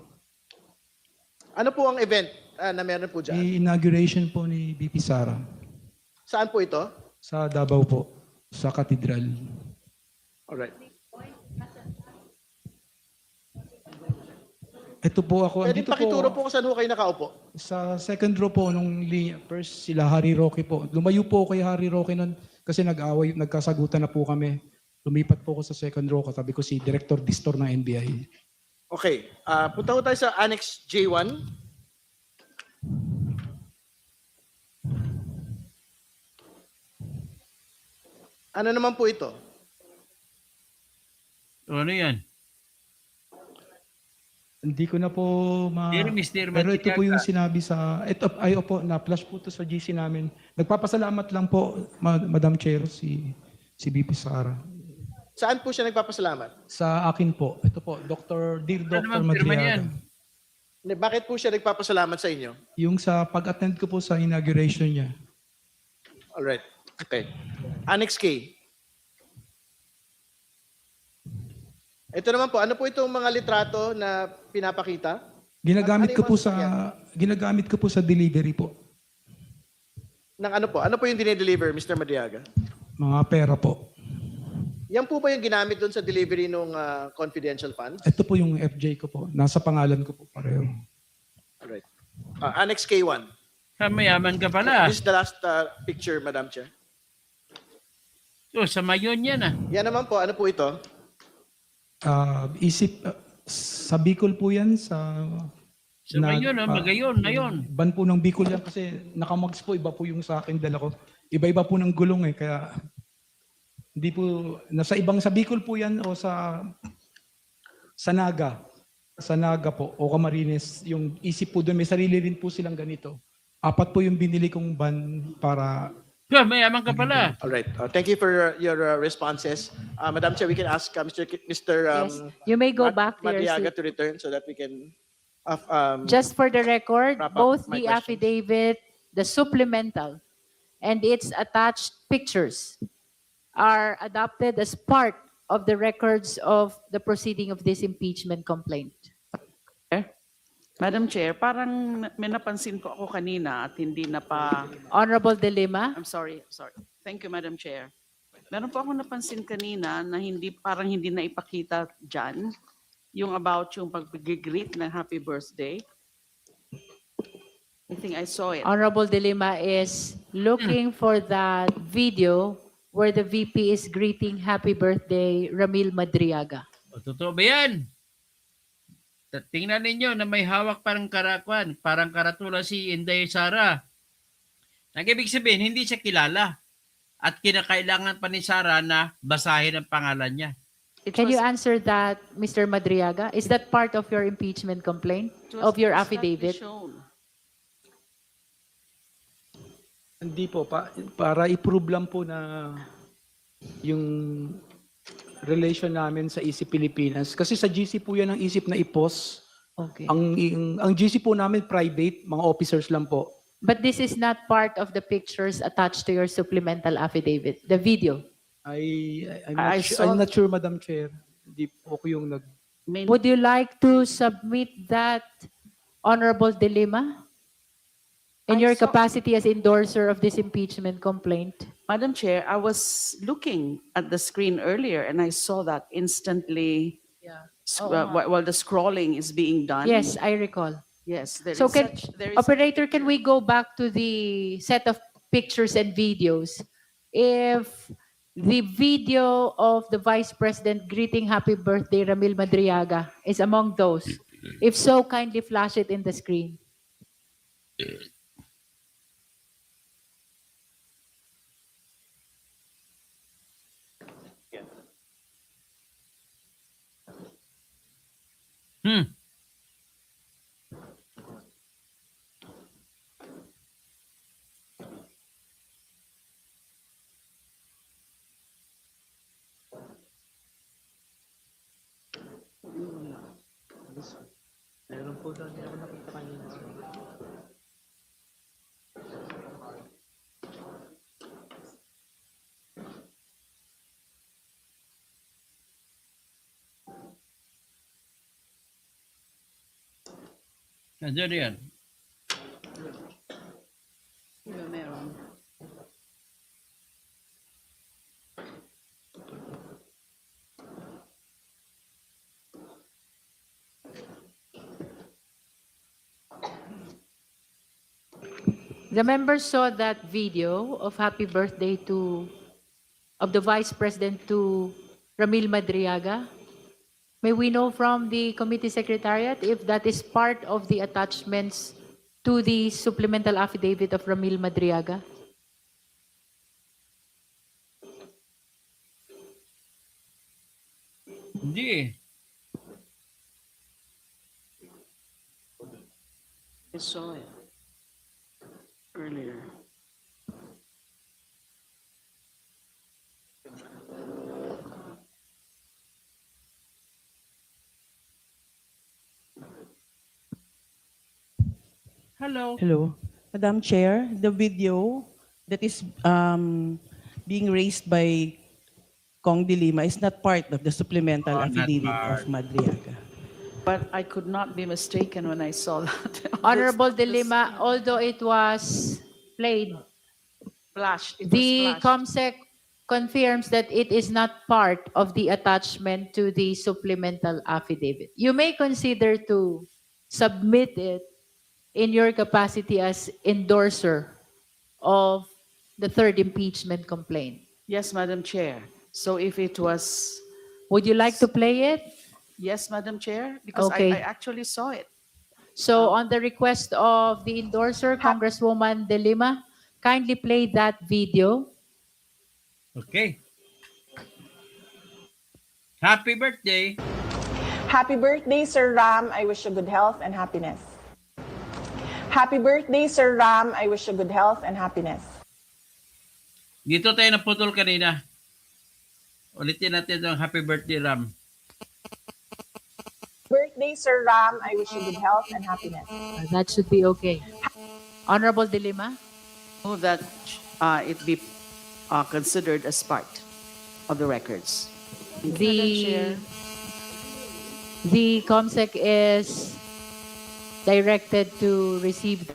Ano po ang event na meron po dyan? May inauguration po ni VP Sara Saan po ito? sa Davao po, sa Cathedral. Alright. Ito po ako, Pwede andito pakituro po, po kung saan ho kayo nakaupo. sa second row po nung linya. First sila Harry Roque po. Lumayo po ako kay Harry Roque nun kasi nag-away, nagkasagutan na po kami. Lumipat po ako sa second row, katabi ko si Director Distor ng NBI. Okay. Punta ho tayo sa Annex J1. Ano naman po ito? O, ano yan? Hindi ko na po Dear Mr. Pero ito po Matiaga. yung sinabi sa ito ay opo na-flash po to sa GC namin. Nagpapasalamat lang po Madam Chair si VP Sara. Saan po siya nagpapasalamat? Sa akin po. Ito po Dear Ano Dr. naman firma niyan? Madriaga. Bakit po siya nagpapasalamat sa inyo? Yung sa pag-attend ko po sa inauguration niya. Alright. Okay. Annex K. Ito naman po, ano po itong mga litrato na pinapakita? Ginagamit Ano ko yung po mga ginagamit ko po sa delivery po. Ng ano po? Ano po yung dinideliver, Mr. Madriaga? Mga pera po. Yan po ba yung ginamit doon sa delivery ng confidential funds? Ito po yung FJ ko po. Nasa pangalan ko po pareho. Alright. Annex K1. Mayaman ka pala. This is the last picture, Madam Chair. O, sa mayon yan ah. Yan naman po, ano po ito? Sa Bicol po yan sa Sa mayon, magayon, mayon. ban po ng Bicol yan kasi nakamags po, iba po yung sa akin dala ko. Iba-iba po ng gulong kaya hindi po, nasa ibang sa Bicol po yan o sa Naga. Sa Naga po o Camarines, yung isip po doon, may sarili rin po silang ganito. 4 po yung binili kong ban para Mayaman ka pala. Alright. Thank you for your responses. Madam Chair, we can ask Mr. Yes, you may go back to your Madriaga seat. to return so that we can Just for the record, wrap up both my the questions. affidavit, the supplemental, and its attached pictures are adopted as part of the records of the proceeding of this impeachment complaint. Madam Chair, parang may napansin ko ako kanina at hindi na pa... Honorable De Lima, I'm sorry. Thank you, Madam Chair. Meron po ako napansin kanina na parang hindi na ipakita dyan yung about yung pag-greet ng happy birthday. I think I saw it. Honorable De Lima is looking for that video where the VP is greeting happy birthday Ramil Madriaga. O, totoo ba yan? Tingnan ninyo na may hawak parang karatula si Inday Sara. Nag-ibig sabihin, hindi siya kilala. At kinakailangan pa ni Sara na basahin ang pangalan niya. Can you answer that, Mr. Madriaga? Is that part of your impeachment complaint, of your affidavit? Hindi po, para i-prove lang po na yung relation namin sa ISIP Pilipinas. Kasi sa GC po yan ang isip na i-post. Okay. Ang GC po namin private, mga officers lang po. But this is not part of the pictures attached to your supplemental affidavit, the video. I'm not sure, Madam Chair. Hindi po ako yung Would you like to submit that, Honorable De Lima, in your capacity as endorser of this impeachment complaint? Madam Chair, I was looking at the screen earlier and I saw that instantly while the scrolling is being done. Yes, I recall. Yes. So operator, can we go back to the set of pictures and videos? If the video of the Vice President greeting happy birthday Ramil Madriaga is among those, if so, kindly flash it in the screen. Nandiyan yan. Meron. The members saw that video of happy birthday of the Vice President to Ramil Madriaga. May we know from the committee secretariat if that is part of the attachments to the supplemental affidavit of Ramil Madriaga? Hindi eh. I saw it earlier. Hello. Hello. Madam Chair, the video that is being raised by Kong de Lima is not part of the supplemental Oh, not affidavit part. of Madriaga. But I could not be mistaken when I saw that. Honorable De Lima, although it was played, Flashed. It was the flashed. COMSEC confirms that it is not part of the attachment to the supplemental affidavit. You may consider to submit it in your capacity as endorser of the third impeachment complaint. Yes, Madam Chair. So if it was, Would you like to play it? yes, Madam Chair, because Okay. I actually saw it. So on the request of the endorser, Congresswoman De Lima, kindly play that video. Okay. Happy birthday. Happy birthday, Sir Ram. I wish you good health and happiness. Happy birthday, Sir Ram. I wish you good health and happiness. Dito tayo naputol kanina. Ulitin natin itong happy birthday, Ram. Birthday, Sir Ram. I wish you good health and happiness. That should be okay. Honorable De Lima? Move that it be considered as part of the records. Thank you, Madam Chair. The COMSEC is directed to receive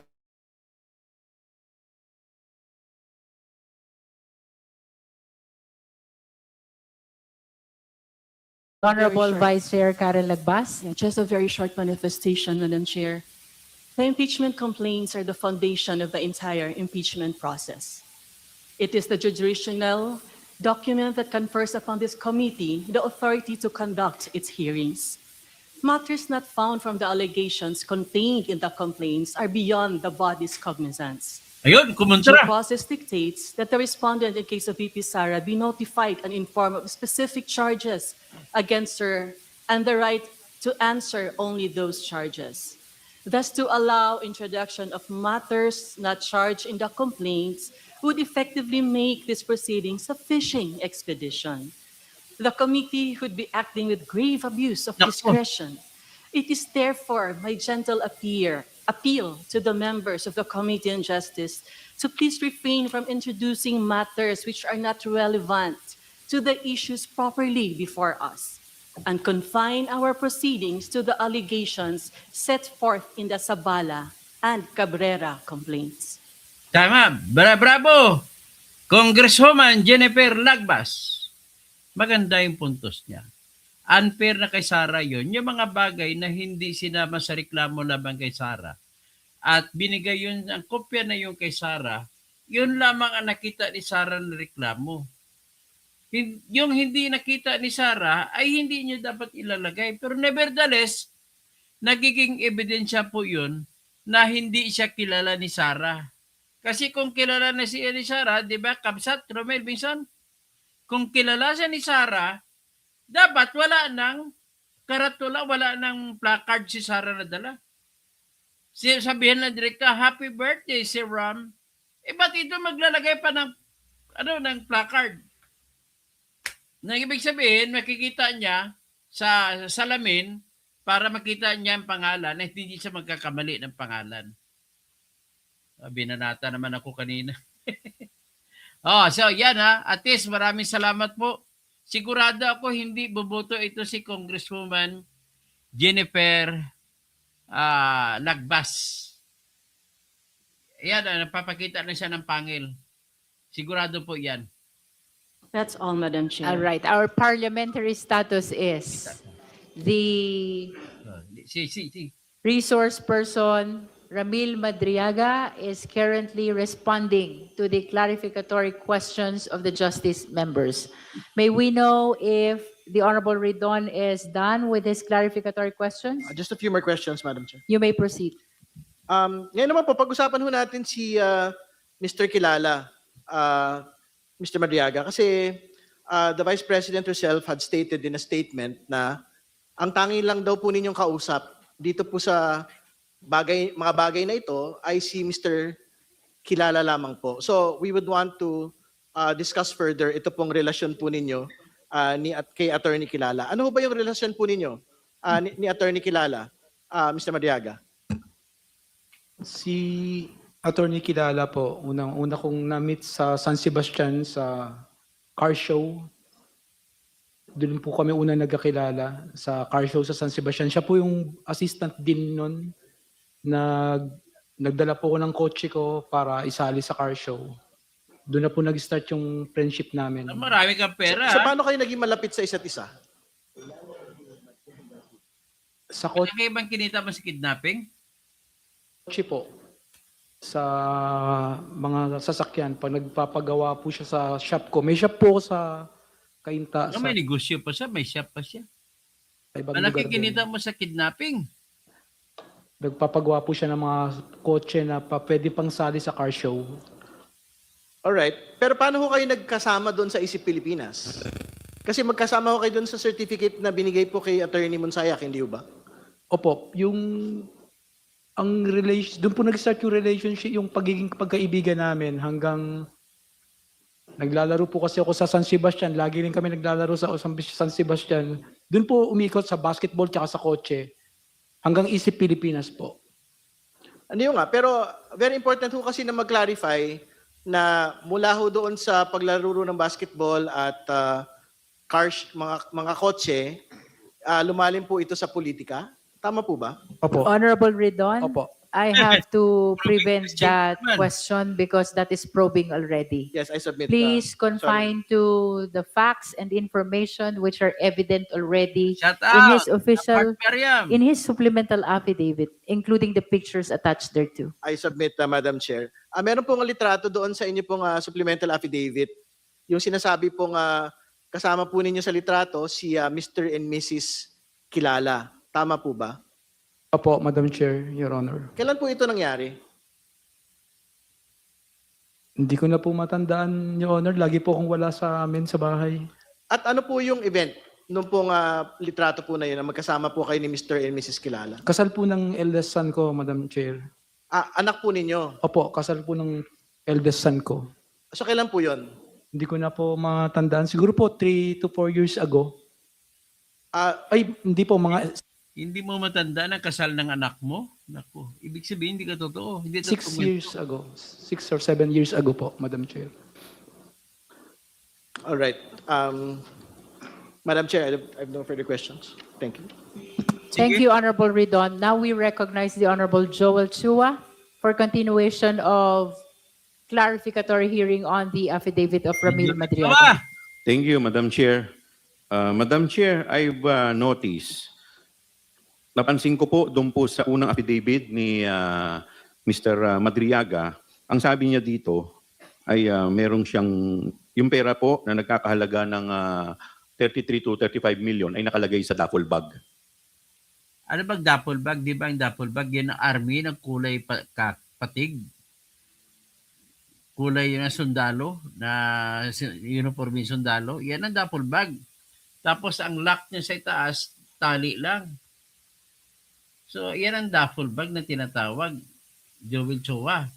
Honorable short. Vice Chair Karen Lagbas. Yeah, just a very short manifestation, Madam Chair. The impeachment complaints are the foundation of the entire impeachment process. It is the jurisdictional document that confers upon this committee the authority to conduct its hearings. Matters not found from the allegations contained in the complaints are beyond the body's cognizance. Ayun, Due kumontra. process dictates that the respondent in case of VP Sara be notified and informed of specific charges against her and the right to answer only those charges. Thus, to allow introduction of matters not charged in the complaints would effectively make this proceeding a fishing expedition. The committee would be acting with grave abuse of Nako. discretion. It is therefore my gentle appeal to the members of the Committee on Justice to please refrain from introducing matters which are not relevant to the issues properly before us and confine our proceedings to the allegations set forth in the Sabala and Cabrera complaints. Tama. Bravo. Congresswoman Jennifer Lagbas. Maganda yung puntos niya. Unfair na kay Sara yun. Yung mga bagay na hindi sinama sa reklamo laban kay Sara at binigay yun, ang kopya na yung kay Sara, yun lamang ang nakita ni Sara na reklamo. Yung hindi nakita ni Sara ay hindi nyo dapat ilalagay. Pero nevertheless, nagiging ebidensya po yun na hindi siya kilala ni Sara. Kasi kung kilala na siya ni Sara, di ba, Kabsat, Romel Binson? Kung kilala siya ni Sara, dapat wala nang karatula, wala nang placard si Sara na dala. Sabihin ng direkta, happy birthday, si Ram. Ba't ito maglalagay pa ng, ng placard? Nang ibig sabihin, makikita niya sa salamin para makita niya ang pangalan na hindi siya magkakamali ng pangalan. Binanata naman ako kanina. So yan ha. At least maraming salamat po. Sigurado ako hindi boboto ito si Congresswoman Jennifer lagbas. Yan, napapakita na siya ng pangil. Sigurado po yan. That's all, Madam Chair. All right, our parliamentary status is the Si. resource person, Ramil Madriaga, is currently responding to the clarificatory questions of the justice members. May we know if the Honorable Ridon is done with his clarificatory questions? Just a few more questions, Madam Chair. You may proceed. Ngayon naman po, pag-usapan ho natin si Mr. Kilala, Mr. Madriaga, kasi the Vice President herself had stated in a statement na ang tangi lang daw po ninyong kausap dito po sa mga bagay na ito ay si Mr. Kilala lamang po. So we would want to discuss further ito pong relasyon po ninyo kay Attorney Kilala. Ano ba yung relasyon po ninyo ni Attorney Kilala, Mr. Madriaga? Si Attorney Kilala po, una kong na-meet sa San Sebastian sa car show. Doon po kami una nagkakilala sa car show sa San Sebastian. Siya po yung assistant din nun. Nagdala po ko ng kotse ko para isali sa car show. Doon na po nag-start yung friendship namin. Marami kang pera. So paano kayo naging malapit sa isa't isa? Sa kotse Ano bang kinita mo sa kidnapping? po, sa mga sasakyan, pag nagpapagawa po siya sa shop ko. May shop po sa Kainta. May negosyo pa siya, may shop pa siya. Sa ibang Malaki lugar din. kinita mo sa kidnapping. Nagpapagawa po siya ng mga kotse na pwede pang sali sa car show. Alright. Pero paano ho kayo nagkasama doon sa Isip Pilipinas? Kasi magkasama ho kayo doon sa certificate na binigay po kay Attorney Monsayak, hindi ho ba? Opo, doon po nag-start yung relationship, yung pagiging pagkaibigan namin hanggang naglalaro po kasi ako sa San Sebastian. Lagi rin kami naglalaro sa San Sebastian. Doon po umikot sa basketball tsaka sa kotse hanggang Isip Pilipinas po. Ano yun nga? Pero very important ho kasi na mag-clarify na mula ho doon sa paglalaro ng basketball at cars, mga kotse, lumalim po ito sa politika. Tama po ba? Opo. Honorable Ridon, Opo. I have to prevent Probing that statement. question because that is probing already. Yes, I submit. Please confine to the facts and information which are evident already Shut in up! his official, Miriam. in his supplemental affidavit, including the pictures attached thereto. I submit, Madam Chair. Meron pong litrato doon sa inyo pong supplemental affidavit. Yung sinasabi pong kasama po ninyo sa litrato si Mr. and Mrs. Kilala. Tama po ba? Opo, Madam Chair, Your Honor. Kailan po ito nangyari? Hindi ko na po matandaan, Your Honor. Lagi po akong wala sa amin sa bahay. At ano po yung event nung pong litrato po na yun na magkasama po kayo ni Mr. and Mrs. Kilala? Kasal po ng eldest son ko, Madam Chair. Anak po ninyo. Opo, kasal po ng eldest son ko. So kailan po yun? Hindi ko na po matandaan. Siguro po 3 to 4 years ago. Ay, hindi po, mga Hindi mo matanda na kasal ng anak mo? Naku, ibig sabihin hindi ka totoo. Hindi 6 totoo. years ago. 6 or 7 years ago po, Madam Chair. All right. Madam Chair, I have no further questions. Thank you. Thank you, Honorable Ridon. Now we recognize the Honorable Joel Chua for continuation of clarificatory hearing on the affidavit of Ramil Madriaga. Thank you, Madam Chair. Madam Chair, I've noticed, napansin ko po doon po sa unang affidavit ni Mr. Madriaga, ang sabi niya dito ay merong siyang, yung pera po na nagkakahalaga ng 33 to 35 million ay nakalagay sa duffel bag. Ano bang duffel bag? Di ba ang duffel bag? Yan ang army ng kulay patig. Kulay yun ang sundalo, na uniform yung sundalo. Yan ang duffel bag. Tapos ang lock niya sa itaas, tali lang. So, yan ang duffel bag na tinatawag. Joel Chua.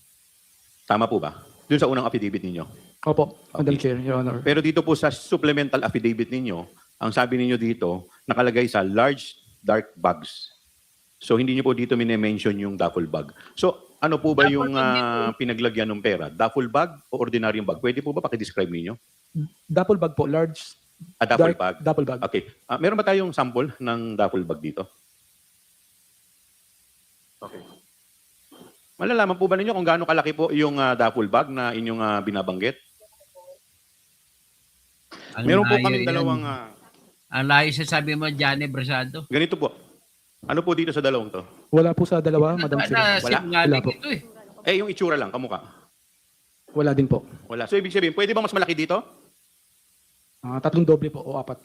Tama po ba? Doon sa unang affidavit ninyo. Opo, Madam Okay. Chair, Your Honor. Pero dito po sa supplemental affidavit ninyo, ang sabi ninyo dito, nakalagay sa large dark bags. So hindi niyo po dito mine-mention yung duffel bag. So ano po ba Duffel yung bag dito. pinaglagyan ng pera? Duffel bag o ordinaryong bag? Pwede po ba paki-describe ninyo? Duffel bag po, large Duffel dark bag. duffel bag. Okay. Meron ba tayong sample ng duffel bag dito? Okay. Malalaman po ba ninyo kung gaano kalaki po yung duffel bag na inyong binabanggit? Ang Meron po layo kaming yan. dalawang Ang layo sa sabi mo, Johnny Brasado. ganito po. Ano po dito sa dalawang to? Wala po sa dalawa, Madam Chair. Wala? Sinungaling Wala po. ito eh. Yung itsura lang, kamukha. Wala din po. Wala. So ibig sabihin, pwede ba mas malaki dito? Tatlong doble po o apat.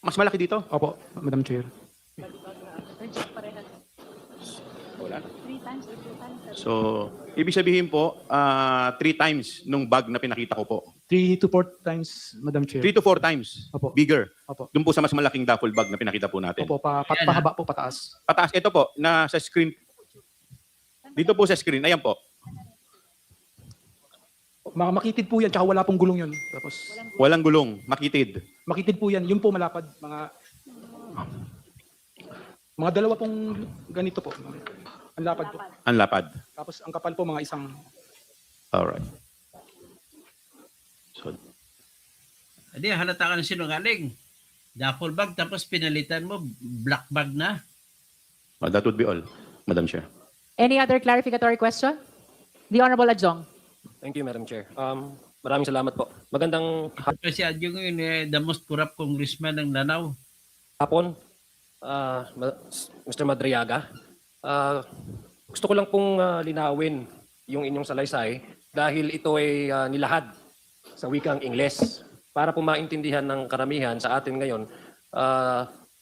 Mas malaki dito? Opo, Madam Chair. Wala. So, ibig sabihin po, 3 times nung bag na pinakita ko po. 3 to 4 times, Madam Chair. 3 to 4 times. Opo. Bigger. Opo. Doon po sa mas malaking duffel bag na pinakita po natin. Opo, pahaba po pataas. Pataas, ito po, na sa screen. Dito po sa screen, ayan po. Makitid po yan, tsaka wala pong gulong yun. Tapos, Walang gulong, makitid. makitid po yan, yun po malapad. Mga dalawa pong ganito po. Ang lapad po. Ang lapad. Tapos ang kapal po mga isang... Alright. So, Hindi, halata ka ng sinungaling. Duffel bag, tapos pinalitan mo, black bag na. that would be all, Madam Chair. Any other clarificatory question? The Honorable Adjong. Thank you, Madam Chair. Maraming salamat po. Magandang Kasi Adjong yun, the most corrupt congressman ng Lanao. hapon, Mr. Madriaga. Gusto ko lang pong linawin yung inyong salaysay dahil ito ay nilahad sa wikang Ingles. Para po maintindihan ng karamihan sa atin ngayon,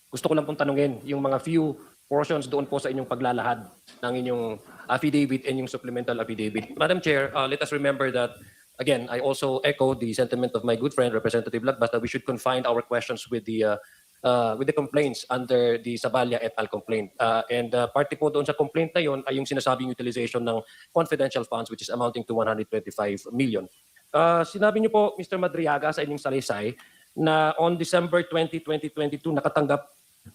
gusto ko lang pong tanungin yung mga few portions doon po sa inyong paglalahad ng inyong affidavit and yung supplemental affidavit. Madam Chair, let us remember that, again, I also echo the sentiment of my good friend, Representative Lagbas, that we should confine our questions with the complaints under the Saballa et al. Complaint. Parte po doon sa complaint na yun ay yung sinasabing utilization ng confidential funds which is amounting to 125 million. Sinabi niyo po, Mr. Madriaga, sa inyong salaysay na on December 20, 2022, nakatanggap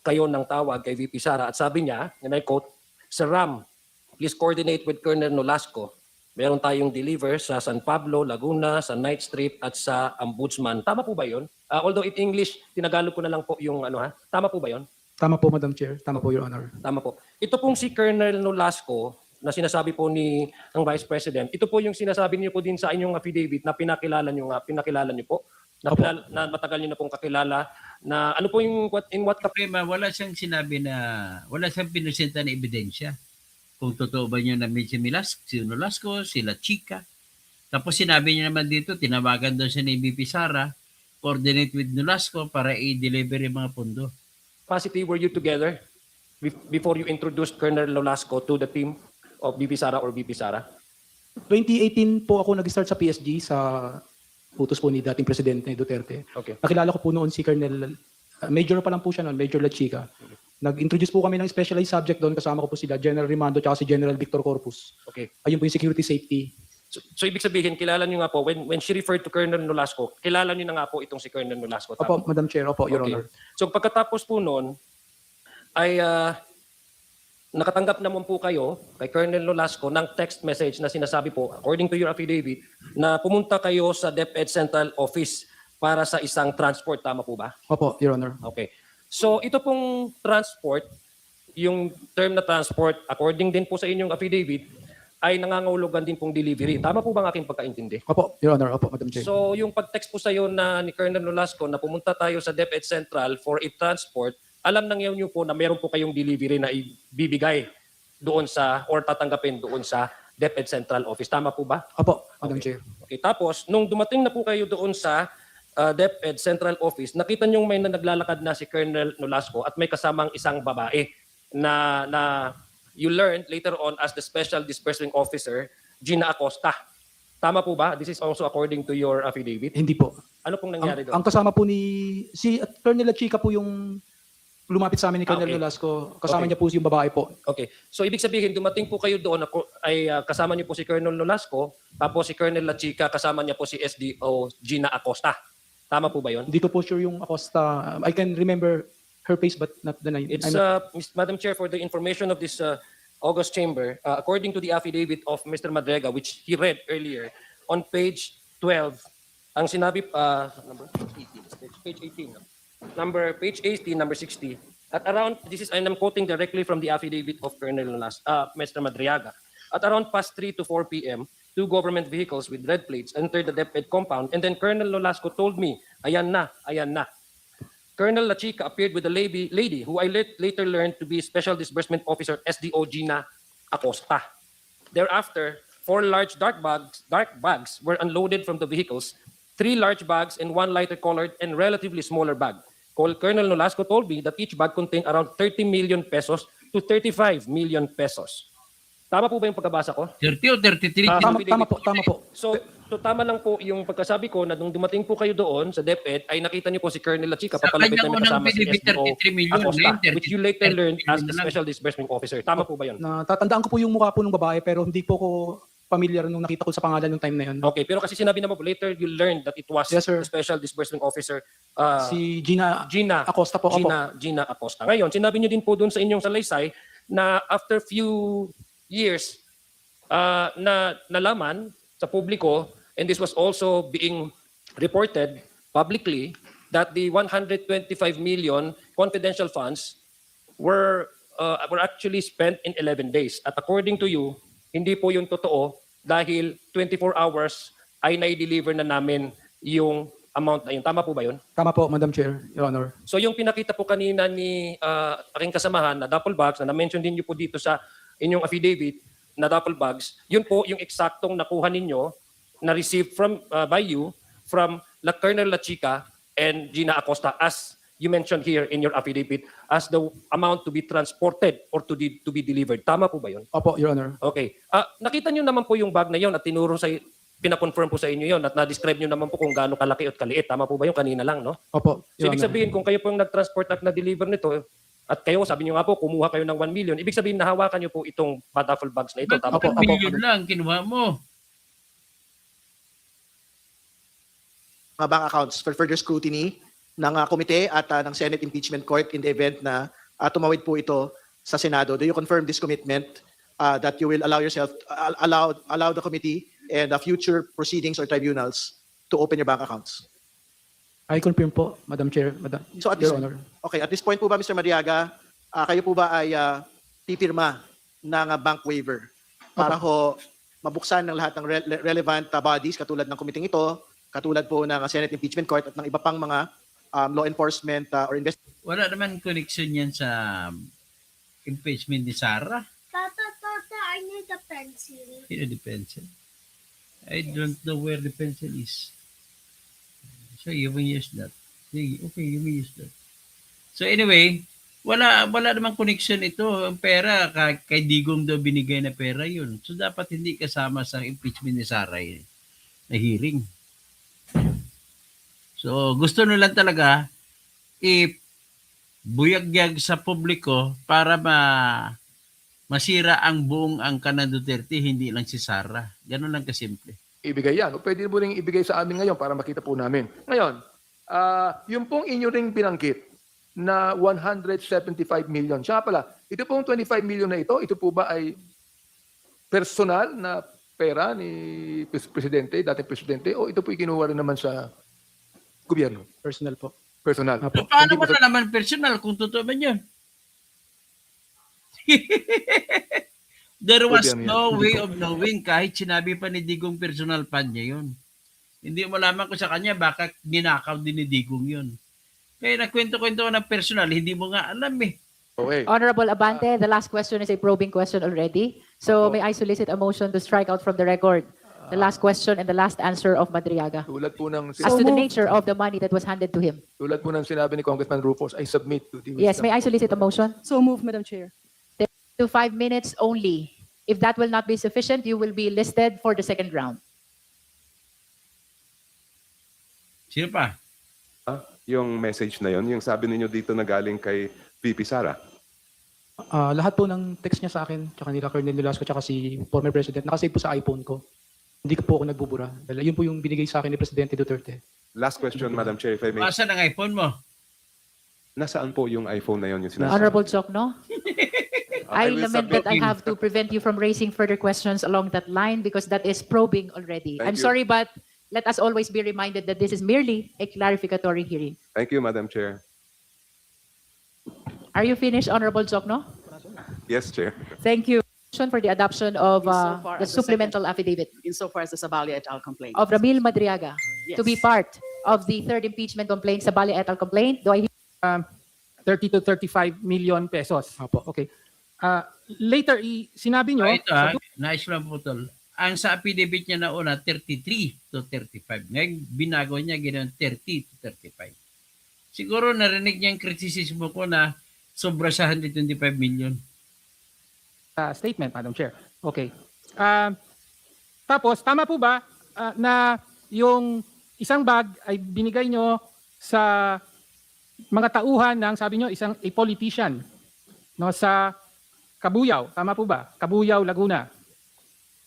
kayo ng tawag kay VP Sara at sabi niya, and I quote, Sir Ram, please coordinate with Colonel Nolasco. Meron tayong deliver sa San Pablo, Laguna, sa Night Street at sa Ombudsman. Tama po ba yun? Although in English, tinagalog ko na lang po yung ano ha. Tama po ba yun? Tama po, Madam Chair. Tama po, Your Honor. Tama po. Ito pong si Colonel Nolasco na sinasabi po ni ang Vice President, ito po yung sinasabi niyo po din sa inyong affidavit na pinakilala niyo po. Na matagal niyo na pong kakilala na ano po yung in what Prima, wala siyang sinabi na, wala siyang pinusenta na ebidensya. Kung totoo ba niya na si Nolasco, sila Chica. Tapos sinabi niya naman dito, tinawagan daw siya ni VP Sara, coordinate with Nolasco para i-deliver yung mga pondo. capacity were you together before you introduced Colonel Nolasco to the team of VP Sara or VP Sara? 2018 po ako nag-start sa PSG sa utos po ni dating Presidente Duterte. Okay. Nakilala ko po noon si Colonel, Major pa lang po siya noon, Major La Chica. Nag-introduce po kami ng specialized subject doon, kasama ko po sila General Rimando at si General Victor Corpus. Okay. Ayun po yung security safety. So ibig sabihin, kilala niyo nga po, when she referred to Colonel Nolasco, kilala niyo na nga po itong si Colonel Nolasco. Opo, Madam Chair, opo, Your Okay. Honor. So pagkatapos po noon, ay nakatanggap naman po kayo kay Colonel Nolasco ng text message na sinasabi po, according to your affidavit, na pumunta kayo sa DepEd Central Office para sa isang transport. Tama po ba? Opo, Your Honor. Okay. So ito pong transport, yung term na transport, according din po sa inyong affidavit, ay nangangahulugan din pong delivery. Tama po ba ang aking pagkaintindi? Opo, Your Honor, opo, Madam Chair. So yung pag-text po sa iyo na ni Colonel Nolasco na pumunta tayo sa DepEd Central for a transport, alam nang niyo po na meron po kayong delivery na ibibigay doon sa or tatanggapin doon sa DepEd Central Office. Tama po ba? Opo, Madam Chair. Okay, tapos nung dumating na po kayo doon sa DepEd Central Office, nakita niyo may naglalakad na si Colonel Nolasco at may kasamang isang babae na you learned later on as the Special Disbursing Officer, Gina Acosta. Tama po ba? This is also according to your affidavit. Hindi po. Ano pong nangyari doon? Ang kasama po si Colonel La Chica po yung lumapit sa amin ni Colonel Okay. Nolasco. Kasama Okay. niya po yung babae po. Okay. So ibig sabihin, dumating po kayo doon ay kasama niyo po si Colonel Nolasco, tapos si Colonel La Chica, kasama niya po si SDO Gina Acosta. Tama po ba yun? Hindi ko po sure yung Acosta. I can remember her face but not the name. It's, Madam Chair, for the information of this August chamber, according to the affidavit of Mr. Madrega, which he read earlier, on page 12, ang sinabi, number 18, page 18, page 18, number 60, At around, and I'm quoting directly from the affidavit of Colonel Mr. Madriaga. At around past 3 to 4 p.m., 2 government vehicles with red plates entered the DepEd compound, and then Colonel Nolasco told me, ayan na, ayan na. Colonel La Chica appeared with a lady who I later learned to be Special Disbursement Officer SDO Gina Acosta. Thereafter, 4 large dark bags were unloaded from the vehicles, 3 large bags and 1 lighter colored and relatively smaller bag. Colonel Nolasco told me that each bag contained around 30 million pesos to 35 million pesos. Tama po ba yung pagkabasa ko? 30 o 33? Tama po. So tama lang po yung pagkasabi ko na nung dumating po kayo doon sa DepEd ay nakita niyo po si Colonel La Chica Sa papalapit kanyang na unang kasama si pinibig, SDO 33 million, Acosta, ngayon, which you later learned as the million lang. Special Disbursement Officer. Tama po ba yun? Natatandaan ko po yung mukha po ng babae pero hindi po ko familiar nung nakita ko sa pangalan nung time na yun. Okay, pero kasi sinabi naman po, later you learned that it was Yes, sir. the Special Disbursement Officer Si Gina Gina Acosta po. Opo. Gina Acosta. Ngayon, sinabi niyo din po doon sa inyong salaysay na after few years na nalaman sa publiko, and this was also being reported publicly, that the 125 million confidential funds were actually spent in 11 days. At according to you, hindi po yun totoo dahil 24 hours ay nai-deliver na namin yung amount na yun. Tama po ba yun? Tama po, Madam Chair, Your Honor. So yung pinakita po kanina ni aking kasamahan na duffel bags, na na-mention din niyo po dito sa inyong affidavit na duffel bags, yun po yung eksaktong nakuha ninyo na received from by you from Colonel La Chica and Gina Acosta, as you mentioned here in your affidavit, as the amount to be transported or to be delivered. Tama po ba yun? Opo, Your Honor. Okay. Nakita niyo naman po yung bag na yun at tinuro sa pinakonfirm po sa inyo yun at na-describe niyo naman po kung gaano kalaki at kaliit. Tama po ba yung kanina lang, no? Opo, So, Your ibig Honor. sabihin, kung kayo po yung nag-transport at na-deliver nito, at kayo, sabi niyo nga po, kumuha kayo ng 1 million, ibig sabihin, nahawakan niyo po itong duffel bags na ito. Tama Opo, po? million lang, kinuha mo. Mga bank accounts for further scrutiny ng komite at ng Senate Impeachment Court in the event na tumawid po ito sa Senado. Do you confirm this commitment that you will allow the committee and future proceedings or tribunals to open your bank accounts? I confirm po, Madam Chair, So at this, Your Honor. okay, at this point po ba, Mr. Mariaga, kayo po ba ay pipirma ng bank waiver para ho mabuksan ng lahat ng relevant bodies katulad ng komiteng ito, katulad po ng Senate Impeachment Court at ng iba pang mga law enforcement or Wala naman connection yan sa impeachment ni Sarah. Tata, I need a pencil. Sino the pencil? I don't know where the pencil is. So you may use that. Sige, okay, you may use that. So anyway, wala namang connection ito. Ang pera, kay Digong daw binigay na pera yun. So dapat hindi kasama sa impeachment ni Sarah na hearing. So gusto nila talaga buyagyag sa publiko para masira ang buong angka ng Duterte, hindi lang si Sara. Ganun lang kasimple. Ibigay yan. O pwede mo rin ibigay sa amin ngayon para makita po namin. Ngayon, yung pong inyo ring binanggit na 175 million. Siya pala, ito pong 25 million na ito po ba ay personal na pera ni Presidente, dating Presidente, o ito po kinuha rin naman sa gobyerno? Personal po. Personal. So, paano mo na naman personal kung totoo man yun? There was no way of knowing kahit sinabi pa ni Digong personal fund niya yun. Hindi mo malaman ko sa kanya baka ninakaw din ni Digong yun. Kaya nakwento-kwento ko ng personal, hindi mo nga alam eh. Okay. Honorable Abante, the last question is a probing question already. So may I solicit a motion to strike out from the record the last question and the last answer of Madriaga Tulad po ng as to the nature of the money that was handed to him. tulad po ng sinabi ni Congressman Rufus, I submit to the Yes, may I solicit a motion? So move, Madam Chair. To 5 minutes only. If that will not be sufficient, you will be listed for the second round. Sino pa? Yung message na yon, yung sabi ninyo dito na galing kay VP Sara. Lahat po ng text niya sa akin, tsaka nila Colonel Nolasco, tsaka si former President, nakasave po sa iPhone ko. Hindi ko po ako nagbubura. Dahil yun po yung binigay sa akin ni Presidente Duterte. Last question, Madam Chair, if I may. Masa ng iPhone mo? Nasaan po yung iPhone na yon? Yung sinasabi? Honorable Chokno? I will lament submit that I have to prevent you from raising further questions along that line because that is probing already. Thank I'm you. sorry, but let us always be reminded that this is merely a clarificatory hearing. Thank you, Madam Chair. Are you finished, Honorable Jokno? Yes, Chair. Thank you. Motion for the adoption of Insofar the as the supplemental affidavit Insofar as the Sabali et al. complaint. of Ramil Madriaga Yes. to be part of the third impeachment complaint, Sabali et al. complaint. Do I 30 to 35 million pesos. Opo. Okay. Later, sinabi nyo, Ito nais lang po tol. Ang sa affidavit niya na una, 33 to 35. Ngayon, binago niya gano'n 30 to 35. Siguro narinig niya yung kritisismo ko na sobra sa 125 million. statement, Madam Chair. Okay. Tapos, tama po ba na yung isang bag ay binigay nyo sa mga tauhan ng, sabi nyo, a politician no, sa Kabuyao? Tama po ba? Kabuyao, Laguna.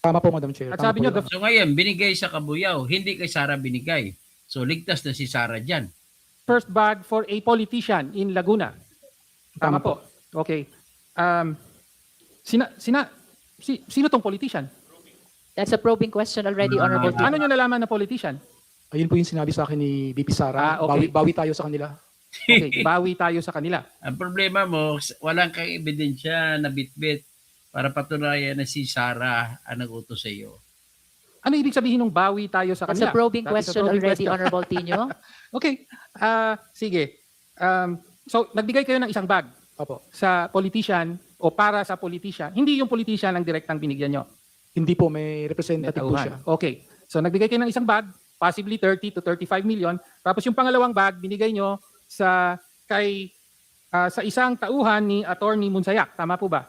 Tama po, Madam Chair. At Tama sabi po nyo, yun. the So ngayon, binigay sa Kabuyao, hindi kay Sara binigay. So ligtas na si Sara dyan. first bag for a politician in Laguna. Tama po. Okay. Sino tong politician? That's a probing question already, Honorable Ano nyo nalaman na politician? Ayun po yung sinabi sa akin ni VP Sara. Okay. Bawi tayo sa kanila. Okay, bawi tayo sa kanila. Ang problema mo, walang kang ebidensya na bitbit para patunayan na si Sara ang nag-utos sa iyo. Ano ibig sabihin ng bawi tayo sa That's kanila? a probing That is a question probing already, question. Honorable Tino. Okay. Sige. So, nagbigay kayo ng isang bag Opo. sa politician o para sa politician. Hindi yung politician ang direktang binigyan nyo. Hindi po, may representative po siya. Okay. So, nagbigay kayo ng isang bag, possibly 30 to 35 million. Tapos yung pangalawang bag, binigay nyo sa isang tauhan ni Attorney Munsayak. Tama po ba?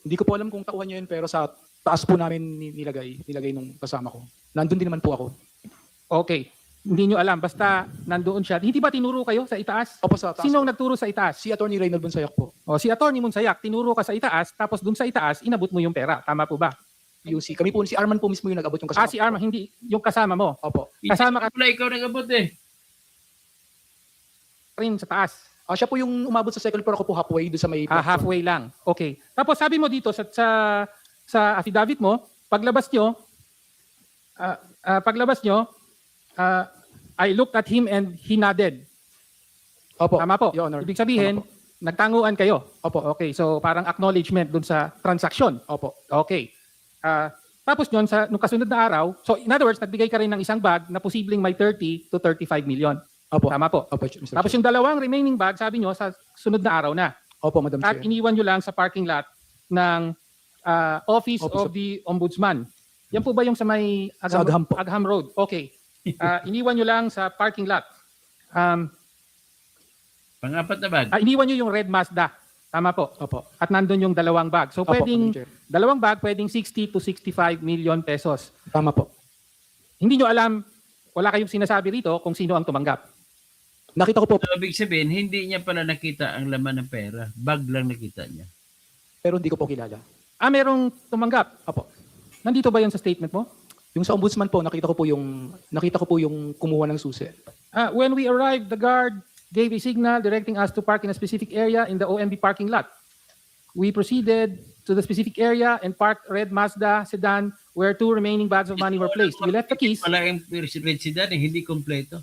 Hindi ko po alam kung tauhan niya yun, pero sa taas po namin nilagay nung kasama ko. Nandun din naman po ako. Okay. Hindi nyo alam. Basta nandoon siya. Hindi ba tinuro kayo sa itaas? Opo, sa taas. Sino ang nagturo sa itaas? Si Attorney Reynald Bunsayak po. O, si Attorney Munsayak, tinuro ka sa itaas, tapos dun sa itaas, inabot mo yung pera. Tama po ba? UC. Kami po, si Arman po mismo yung nag-abot yung kasama. Si Arma, hindi yung kasama mo. Opo. Kasama ka Wala ikaw nag-abot eh. rin sa taas. Siya po yung umabot sa second floor, ako po halfway doon sa may Halfway lang. Okay. Tapos sabi mo dito sa affidavit mo, paglabas nyo, I looked at him and he nodded. Opo. Tama po. Your Honor. Ibig sabihin, Tama po. nagtanguan kayo. Opo. Okay. So parang acknowledgement dun sa transaction. Opo. Okay. Tapos yun, nung kasunod na araw, so in other words, nagbigay ka rin ng isang bag na posibleng may 30 to 35 million. Opo. Tama po. Opo, Mr. Tapos Chair. yung dalawang remaining bag, sabi nyo, sa sunod na araw na. Opo, Madam At Chair. iniwan nyo lang sa parking lot ng Office of the Ombudsman. Yan po ba yung sa may Sa Agham po. Agham Road? Okay. Iniwan nyo lang sa parking lot. Pang-apat na bag. Iniwan nyo yung red Mazda. Tama po. Opo. At nandun yung dalawang bag. So Opo, pwedeng, Madam Chair. dalawang bag pwedeng 60 to 65 million pesos. Tama po. Hindi nyo alam, wala kayong sinasabi rito kung sino ang tumanggap. Nakita ko po, So, ibig sabihin, hindi niya pala nakita ang laman ng pera. Bag lang nakita niya. pero hindi ko po kilala. Merong tumanggap. Opo. Nandito ba yun sa statement mo? Yung sa ombudsman po, nakita ko po yung kumuha ng susi. When we arrived, the guard gave a signal directing us to park in a specific area in the OMB parking lot. We proceeded to the specific area and parked red Mazda sedan where 2 remaining bags of money were placed. We left the keys Wala yung red sedan eh, hindi kompleto.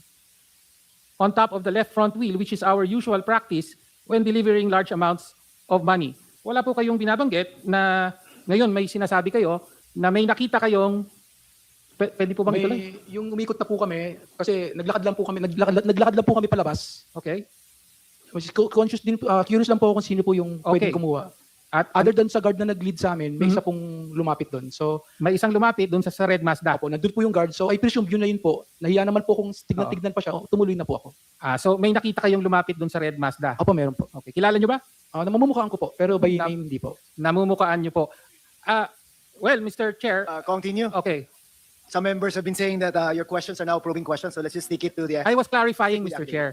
on top of the left front wheel, which is our usual practice when delivering large amounts of money. Wala po kayong binabanggit na ngayon may sinasabi kayo na may nakita kayong pwede po bang ituloy? Yung umikot na po kami, kasi naglakad lang po kami palabas. Okay. Conscious din, curious lang po ako kung sino po yung Okay. pwedeng kumuha. At Other than sa guard na nag-lead sa amin, may Mhm. isa pong lumapit doon. So, may isang lumapit doon sa red Mazda. opo, nandun po yung guard. So, I presume yun na yun po. Nahiya naman po kung tignan pa siya. Tumuloy na po ako. So may nakita kayong lumapit doon sa red Mazda. Opo, meron po. Okay. Kilala nyo ba? Namumukhaan ko po, pero by name hindi po. Namumukhaan nyo po. Well, Mr. Chair, Continue. okay. Some members have been saying that your questions are now probing questions, so let's just stick it to the... I was clarifying, Stick Mr. with Chair.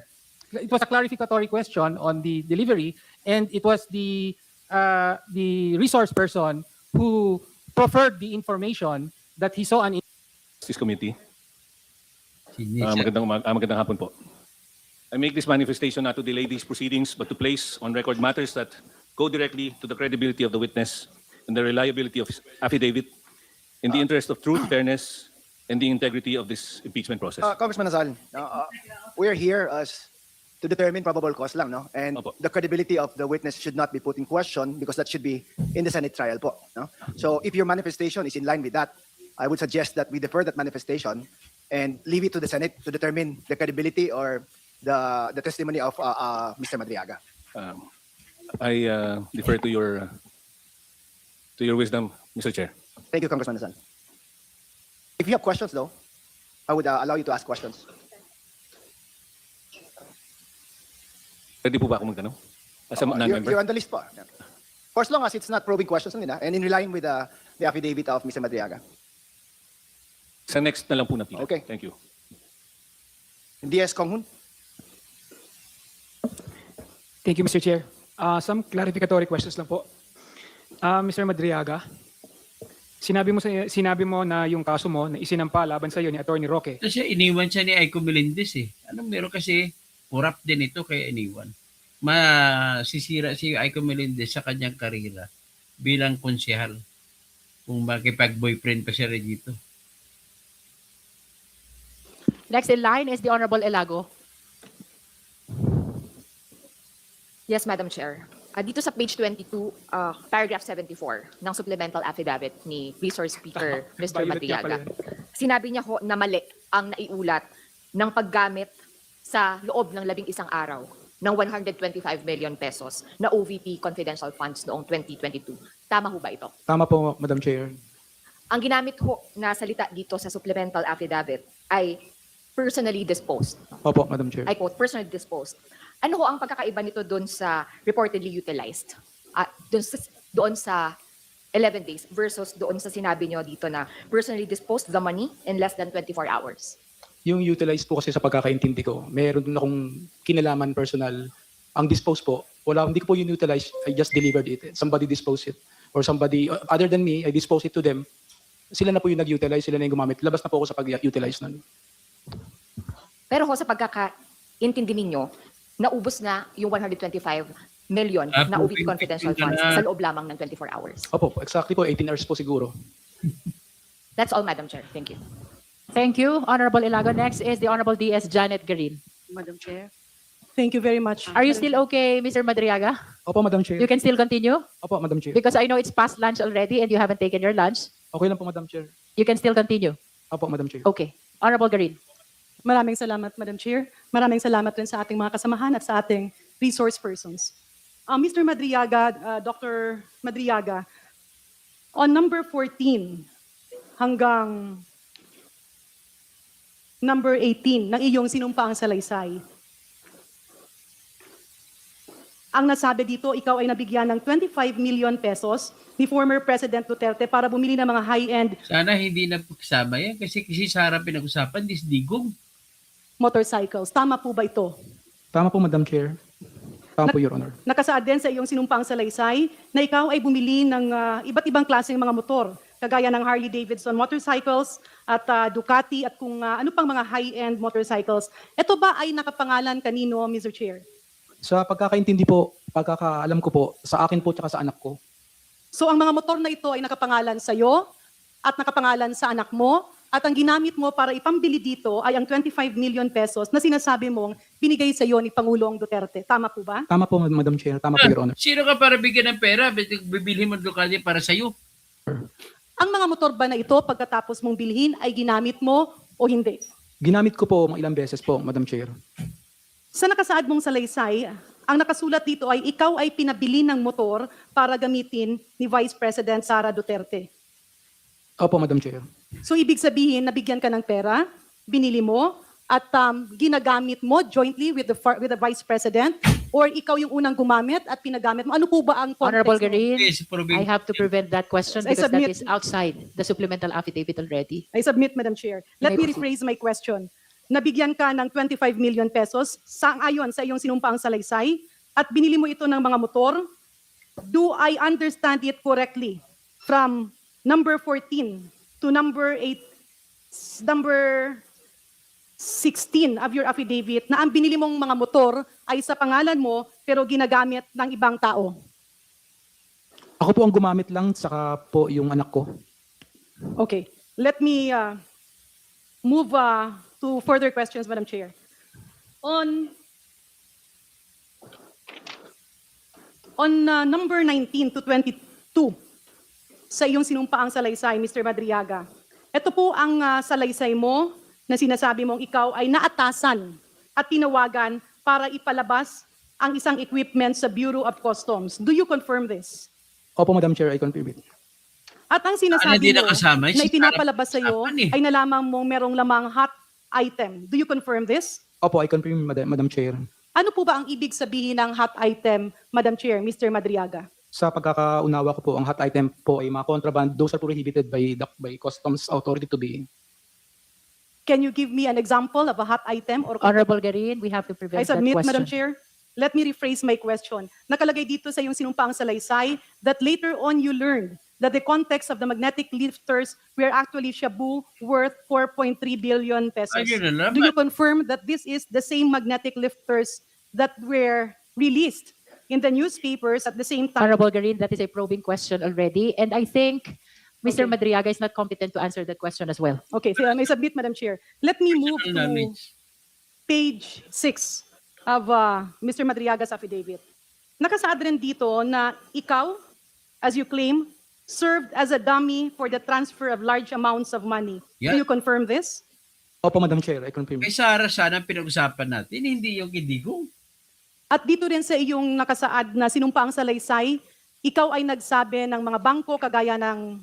It was a clarificatory question on the delivery, and it was the resource person who proffered the information that he saw an Justice Committee. Sinisya. Magandang hapon po. I make this manifestation not to delay these proceedings, but to place on record matters that go directly to the credibility of the witness and the reliability of his affidavit in the interest of truth, fairness, and the integrity of this impeachment process. Congressman Nazal, we're here as to determine probable cause lang, no? And the credibility of the witness should not be put in question because that should be in the Senate trial po, no? So if your manifestation is in line with that, I would suggest that we defer that manifestation and leave it to the Senate to determine the credibility or the testimony of Mr. Madriaga. I defer to your wisdom, Mr. Chair. Thank you, Congressman Nazan. If you have questions, though, I would allow you to ask questions. Pwede po ba ako magtanong? As a non-member? You're on the list po. Yeah. For as long as it's not probing questions nila and in line with the affidavit of Mr. Madriaga. Sa next na lang po natin. Okay. Thank you. DS Konghun. Thank you, Mr. Chair. Some clarificatory questions lang po. Mr. Madriaga, sinabi mo na yung kaso mo na isinampa laban sa iyo ni Attorney Roque. Kasi iniwan siya ni Aiko Melendez eh. Anong meron kasi corrupt din ito kaya iniwan. Masisira si Aiko Melendez sa kanyang karera bilang konsehal. Kung makipag-boyfriend pa siya rin dito. Next in line is the Honorable Elago. Yes, Madam Chair. Dito sa page 22, paragraph 74 ng supplemental affidavit ni Resource Speaker Mr. Madriaga. Sinabi niya ho na mali ang naiulat ng paggamit sa loob ng 11 araw ng 125 million pesos na OVP confidential funds noong 2022. Tama ho ba ito? Tama po, Madam Chair. Ang ginamit ho na salita dito sa supplemental affidavit ay personally disposed. Opo, Madam Chair. I quote, personally disposed. Ano ho ang pagkakaiba nito doon sa reportedly utilized? Doon sa 11 days versus doon sa sinabi nyo dito na personally disposed the money in less than 24 hours? Yung utilized po kasi sa pagkakaintindi ko, meron din akong kinalaman personal. Ang dispose po, hindi ko po yun utilized, I just delivered it. Somebody disposed it. Or somebody, other than me, I disposed it to them. Sila na po yung nag-utilize, sila na yung gumamit. Labas na po ako sa pag-utilize nun. Pero ho sa pagkakaintindi ninyo, naubos na yung 125 million na OVP confidential funds sa loob lamang ng 24 hours. Opo, exactly po, 18 hours po siguro. That's all, Madam Chair. Thank you. Thank you, Honorable Elago. Next is the Honorable DS Janet Garin. Madam Chair. Thank you very much. Are you still okay, Mr. Madriaga? Opo, Madam Chair. You can still continue? Opo, Madam Chair. Because I know it's past lunch already and you haven't taken your lunch. Okay lang po, Madam Chair. You can still continue. Opo, Madam Chair. Okay. Honorable Garin. Maraming salamat, Madam Chair. Maraming salamat rin sa ating mga kasamahan at sa ating resource persons. Mr. Madriaga, Dr. Madriaga, on number 14 hanggang number 18 ng iyong sinumpaang salaysay, ang nasabi dito, ikaw ay nabigyan ng 25 million pesos ni former President Duterte para bumili ng mga high-end Sana hindi na kasama yan kasi Sara pinag-usapan, disdigong. motorcycles. Tama po ba ito? Tama po, Madam Chair. Tama po, Your Honor. Nakasaad din sa iyong sinumpaang salaysay na ikaw ay bumili ng iba't ibang klaseng mga motor, kagaya ng Harley Davidson motorcycles at Ducati at kung ano pang mga high-end motorcycles. Ito ba ay nakapangalan kanino, Mr. Chair? Sa pagkakaintindi po, pagkakaalam ko po, sa akin po tsaka sa anak ko. So ang mga motor na ito ay nakapangalan sa iyo at nakapangalan sa anak mo at ang ginamit mo para ipambili dito ay ang 25 million pesos na sinasabi mong binigay sa iyo ni Pangulong Duterte. Tama po ba? Tama po, Madam Chair. Tama po, Your Honor. Sino ka para bigyan ng pera? Bibili mo Ducati para sa'yo. Ang mga motor ba na ito pagkatapos mong bilhin ay ginamit mo o hindi? Ginamit ko po mga ilang beses po, Madam Chair. Sa nakasaad mong salaysay, ang nakasulat dito ay ikaw ay pinabili ng motor para gamitin ni Vice President Sara Duterte. Opo, Madam Chair. So ibig sabihin, nabigyan ka ng pera, binili mo, at ginagamit mo jointly with the Vice President, or ikaw yung unang gumamit at pinagamit mo? Ano po ba ang context? Honorable Garin, Yes, I have to prevent that question I because that submit- is outside the supplemental affidavit already. I submit, Madam Chair. Let You me may rephrase my question. Nabigyan ka ng 25 million pesos ayon sa iyong sinumpaang salaysay at binili mo ito ng mga motor. Do I understand it correctly from number 14 to number 16 of your affidavit na ang binili mong mga motor ay sa pangalan mo pero ginagamit ng ibang tao? Ako po ang gumamit lang, saka po yung anak ko. Okay. Let me move to further questions, Madam Chair. On On number 19 to 22 sa iyong sinumpaang salaysay, Mr. Madriaga, ito po ang salaysay mo na sinasabi mong ikaw ay naatasan at tinawagan para ipalabas ang isang equipment sa Bureau of Customs. Do you confirm this? Opo, Madam Chair, I confirm it. At ang Hindi sinasabi mo nakasama, na si ipinapalabas sa iyo Sarah eh. ay nalaman mong merong lamang hot item. Do you confirm this? Opo, I confirm, Madam Chair. Ano po ba ang ibig sabihin ng hot item, Madam Chair, Mr. Madriaga? Sa pagkakaunawa ko po, ang hot item po ay mga contraband. Those are prohibited by Customs Authority to be. Can you give me an example of a hot item? Or Honorable Garin, we have to I prevent that submit, question. Madam Chair. Let me rephrase my question. Nakalagay dito sa iyong sinumpaang salaysay that later on you learned that the context of the magnetic lifters were actually shabu worth 4.3 billion pesos. Ayun na naman. Do you confirm that this is the same magnetic lifters that were released in the newspapers at the same time? Honorable Garin, that is a probing question already. And I think Mr. Okay. Madriaga is not competent to answer that question as well. Okay, so I submit, Madam Chair. Let me move Personal to knowledge. page 6 of Mr. Madriaga's affidavit. Nakasaad rin dito na ikaw, as you claim, served as a dummy for the transfer of large amounts of money. Yeah. Do you confirm this? Opo, Madam Chair, I confirm Kay it. Sarah sana ang pinag-usapan natin, hindi yung kidigong. At dito rin sa iyong nakasaad na sinumpaang salaysay, ikaw ay nagsabi ng mga bangko kagaya ng,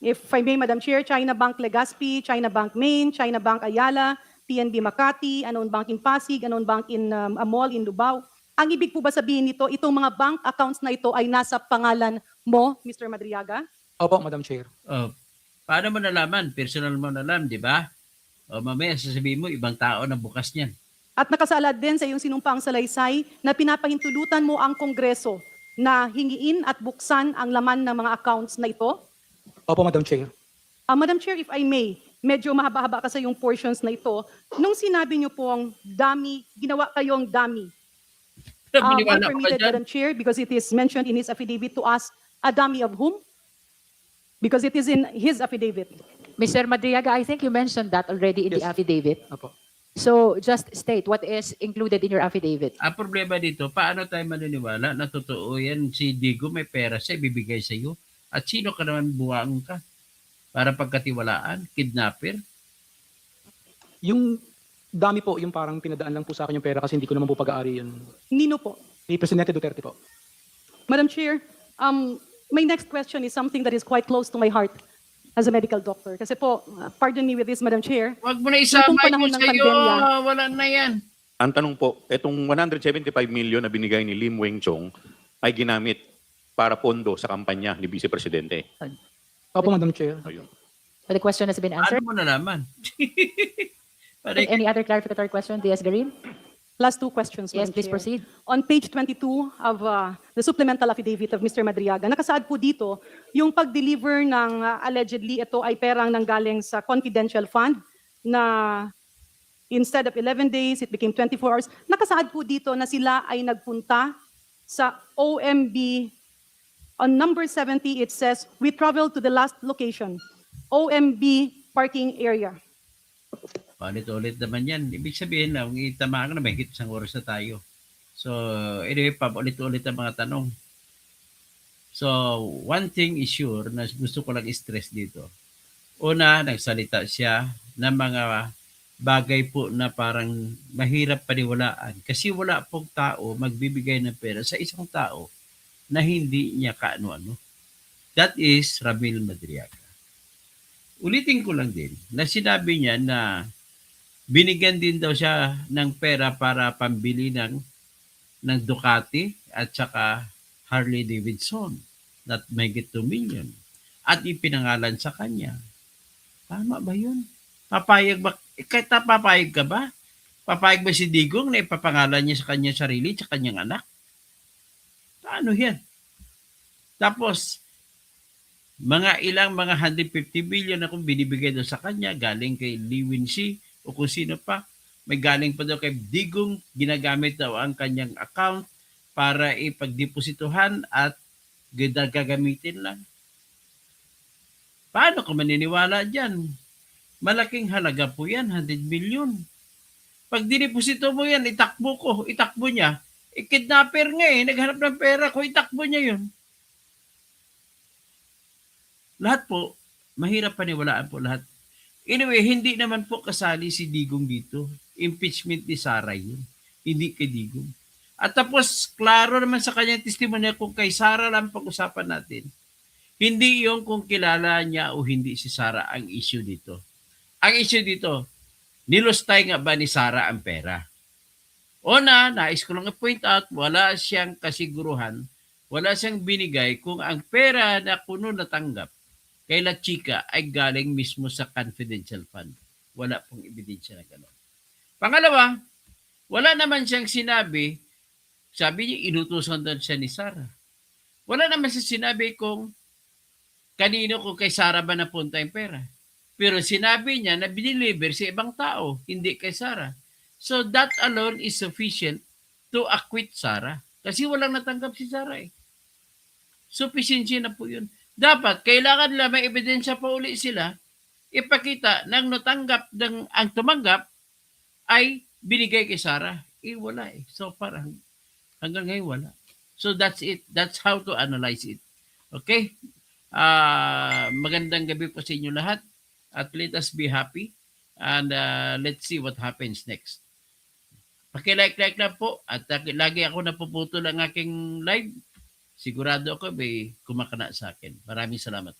if I may, Madam Chair, China Bank Legazpi, China Bank Maine, China Bank Ayala, PNB Makati, Anon Bank in Pasig, Anon Bank in Amol, in Lubao. Ang ibig po ba sabihin nito, itong mga bank accounts na ito ay nasa pangalan mo, Mr. Madriaga? Opo, Madam Chair. Oh, paano mo nalaman? Personal mo nalaman, di ba? O mamaya sasabihin mo, ibang tao na bukas niyan. At nakasaad din sa iyong sinumpaang salaysay na pinapahintulutan mo ang Kongreso na hingiin at buksan ang laman ng mga accounts na ito? Opo, Madam Chair. Madam Chair, if I may, medyo mahaba-haba kasi yung portions na ito. Nung sinabi niyo pong dummy, ginawa kayong dummy. Maniwala ko Permitted, ka dyan. Madam Chair, because it is mentioned in his affidavit to us, a dummy of whom? Because it is in his affidavit. Mr. Madriaga, I think you mentioned that already in the Yes. affidavit. Opo. So just state what is included in your affidavit. Ang problema dito, paano tayo maniniwala na totoo yan? Si Digo may pera siya, ibibigay sa iyo. At sino ka naman buwang ka? Para pagkatiwalaan, kidnapper? Yung dami po, yung parang pinadaan lang po sa akin yung pera kasi hindi ko naman po pag-aari yun. Nino po. Ni Presidente Duterte po. Madam Chair, my next question is something that is quite close to my heart as a medical doctor. Kasi po, pardon me with this, Madam Chair. Huwag mo na Noong isama panahon yun ng sa iyo. pandemya. Wala na yan. Ang tanong po, itong 175 million na binigay ni Lim Weng Chong ay ginamit para pondo sa kampanya ni Vice Presidente. Opo, Madam Chair. Ayun. So the question has been Paano answered. mo nalaman? Any other clarificatory question, DS Garin? Last two questions, Yes, Madam please Chair. proceed. On page 22 of the supplemental affidavit of Mr. Madriaga, nakasaad po dito, yung pag-deliver ng allegedly ito ay perang nanggaling sa confidential fund na instead of 11 days, it became 24 hours. Nakasaad po dito na sila ay nagpunta sa OMB. On number 70, it says, we traveled to the last location, OMB parking area. Ulit-ulit naman yan. Ibig sabihin na, kung itamaan ka na, may hit isang oras na tayo. So, anyway, ulit-ulit ang mga tanong. So, one thing is sure na gusto ko lang i-stress dito. Una, nagsalita siya ng mga bagay po na parang mahirap paniwalaan. Kasi wala pong tao magbibigay ng pera sa isang tao na hindi niya kaano-ano. That is Ramil Madriaga. Ulitin ko lang din na sinabi niya na binigyan din daw siya ng pera para pambili ng Ducati at saka Harley Davidson that may get 2 million at ipinangalan sa kanya. Tama ba yun? Papayag ba? Kahit papayag ka ba? Papayag ba si Digong na ipapangalan niya sa kanyang sarili sa kanyang anak? Ano yan? Tapos, mga 150 billion akong binibigay doon sa kanya, galing kay Lee Wincy o kung sino pa. May galing pa daw kay Digong, ginagamit daw ang kanyang account para ipagdeposituhan at gagamitin lang. Paano ka maniniwala dyan? Malaking halaga po yan, 100 million. Pag dineposito mo yan, itakbo niya, Kidnapper nga naghanap ng pera, kung itakbo niya yun. Lahat po, mahirap paniwalaan po lahat. Anyway, hindi naman po kasali si Digong dito. Impeachment ni Sara yun, hindi kay Digong. At tapos, klaro naman sa kanyang testimonya kung kay Sara lang pag-usapan natin. Hindi yung kung kilala niya o hindi si Sara ang issue dito. Ang issue dito, nilustay nga ba ni Sara ang pera? Una, nais ko lang i-point out, wala siyang kasiguruhan, wala siyang binigay kung ang pera na kuno natanggap kay La Chica ay galing mismo sa confidential fund. Wala pong ebidensya na gano'n. Pangalawa, wala naman siyang sinabi, sabi niya, inutusan doon siya ni Sara. Wala naman siya sinabi kung kanino, kung kay Sara ba napunta yung pera. Pero sinabi niya na biniliver sa ibang tao, hindi kay Sara. So that alone is sufficient to acquit Sara. Kasi walang natanggap si Sara eh. Sufficient na po yun. Dapat, kailangan nila may ebidensya pa uli sila, ipakita ng natanggap, ang tumanggap ay binigay kay Sara. Wala eh. So parang hanggang ngayon wala. So that's it. That's how to analyze it. Okay? Magandang gabi po sa inyo lahat. At let us be happy. And let's see what happens next. Paki-like lang po. At lagi ako napuputol ang aking live. Sigurado ako may kumakana sa akin. Maraming salamat.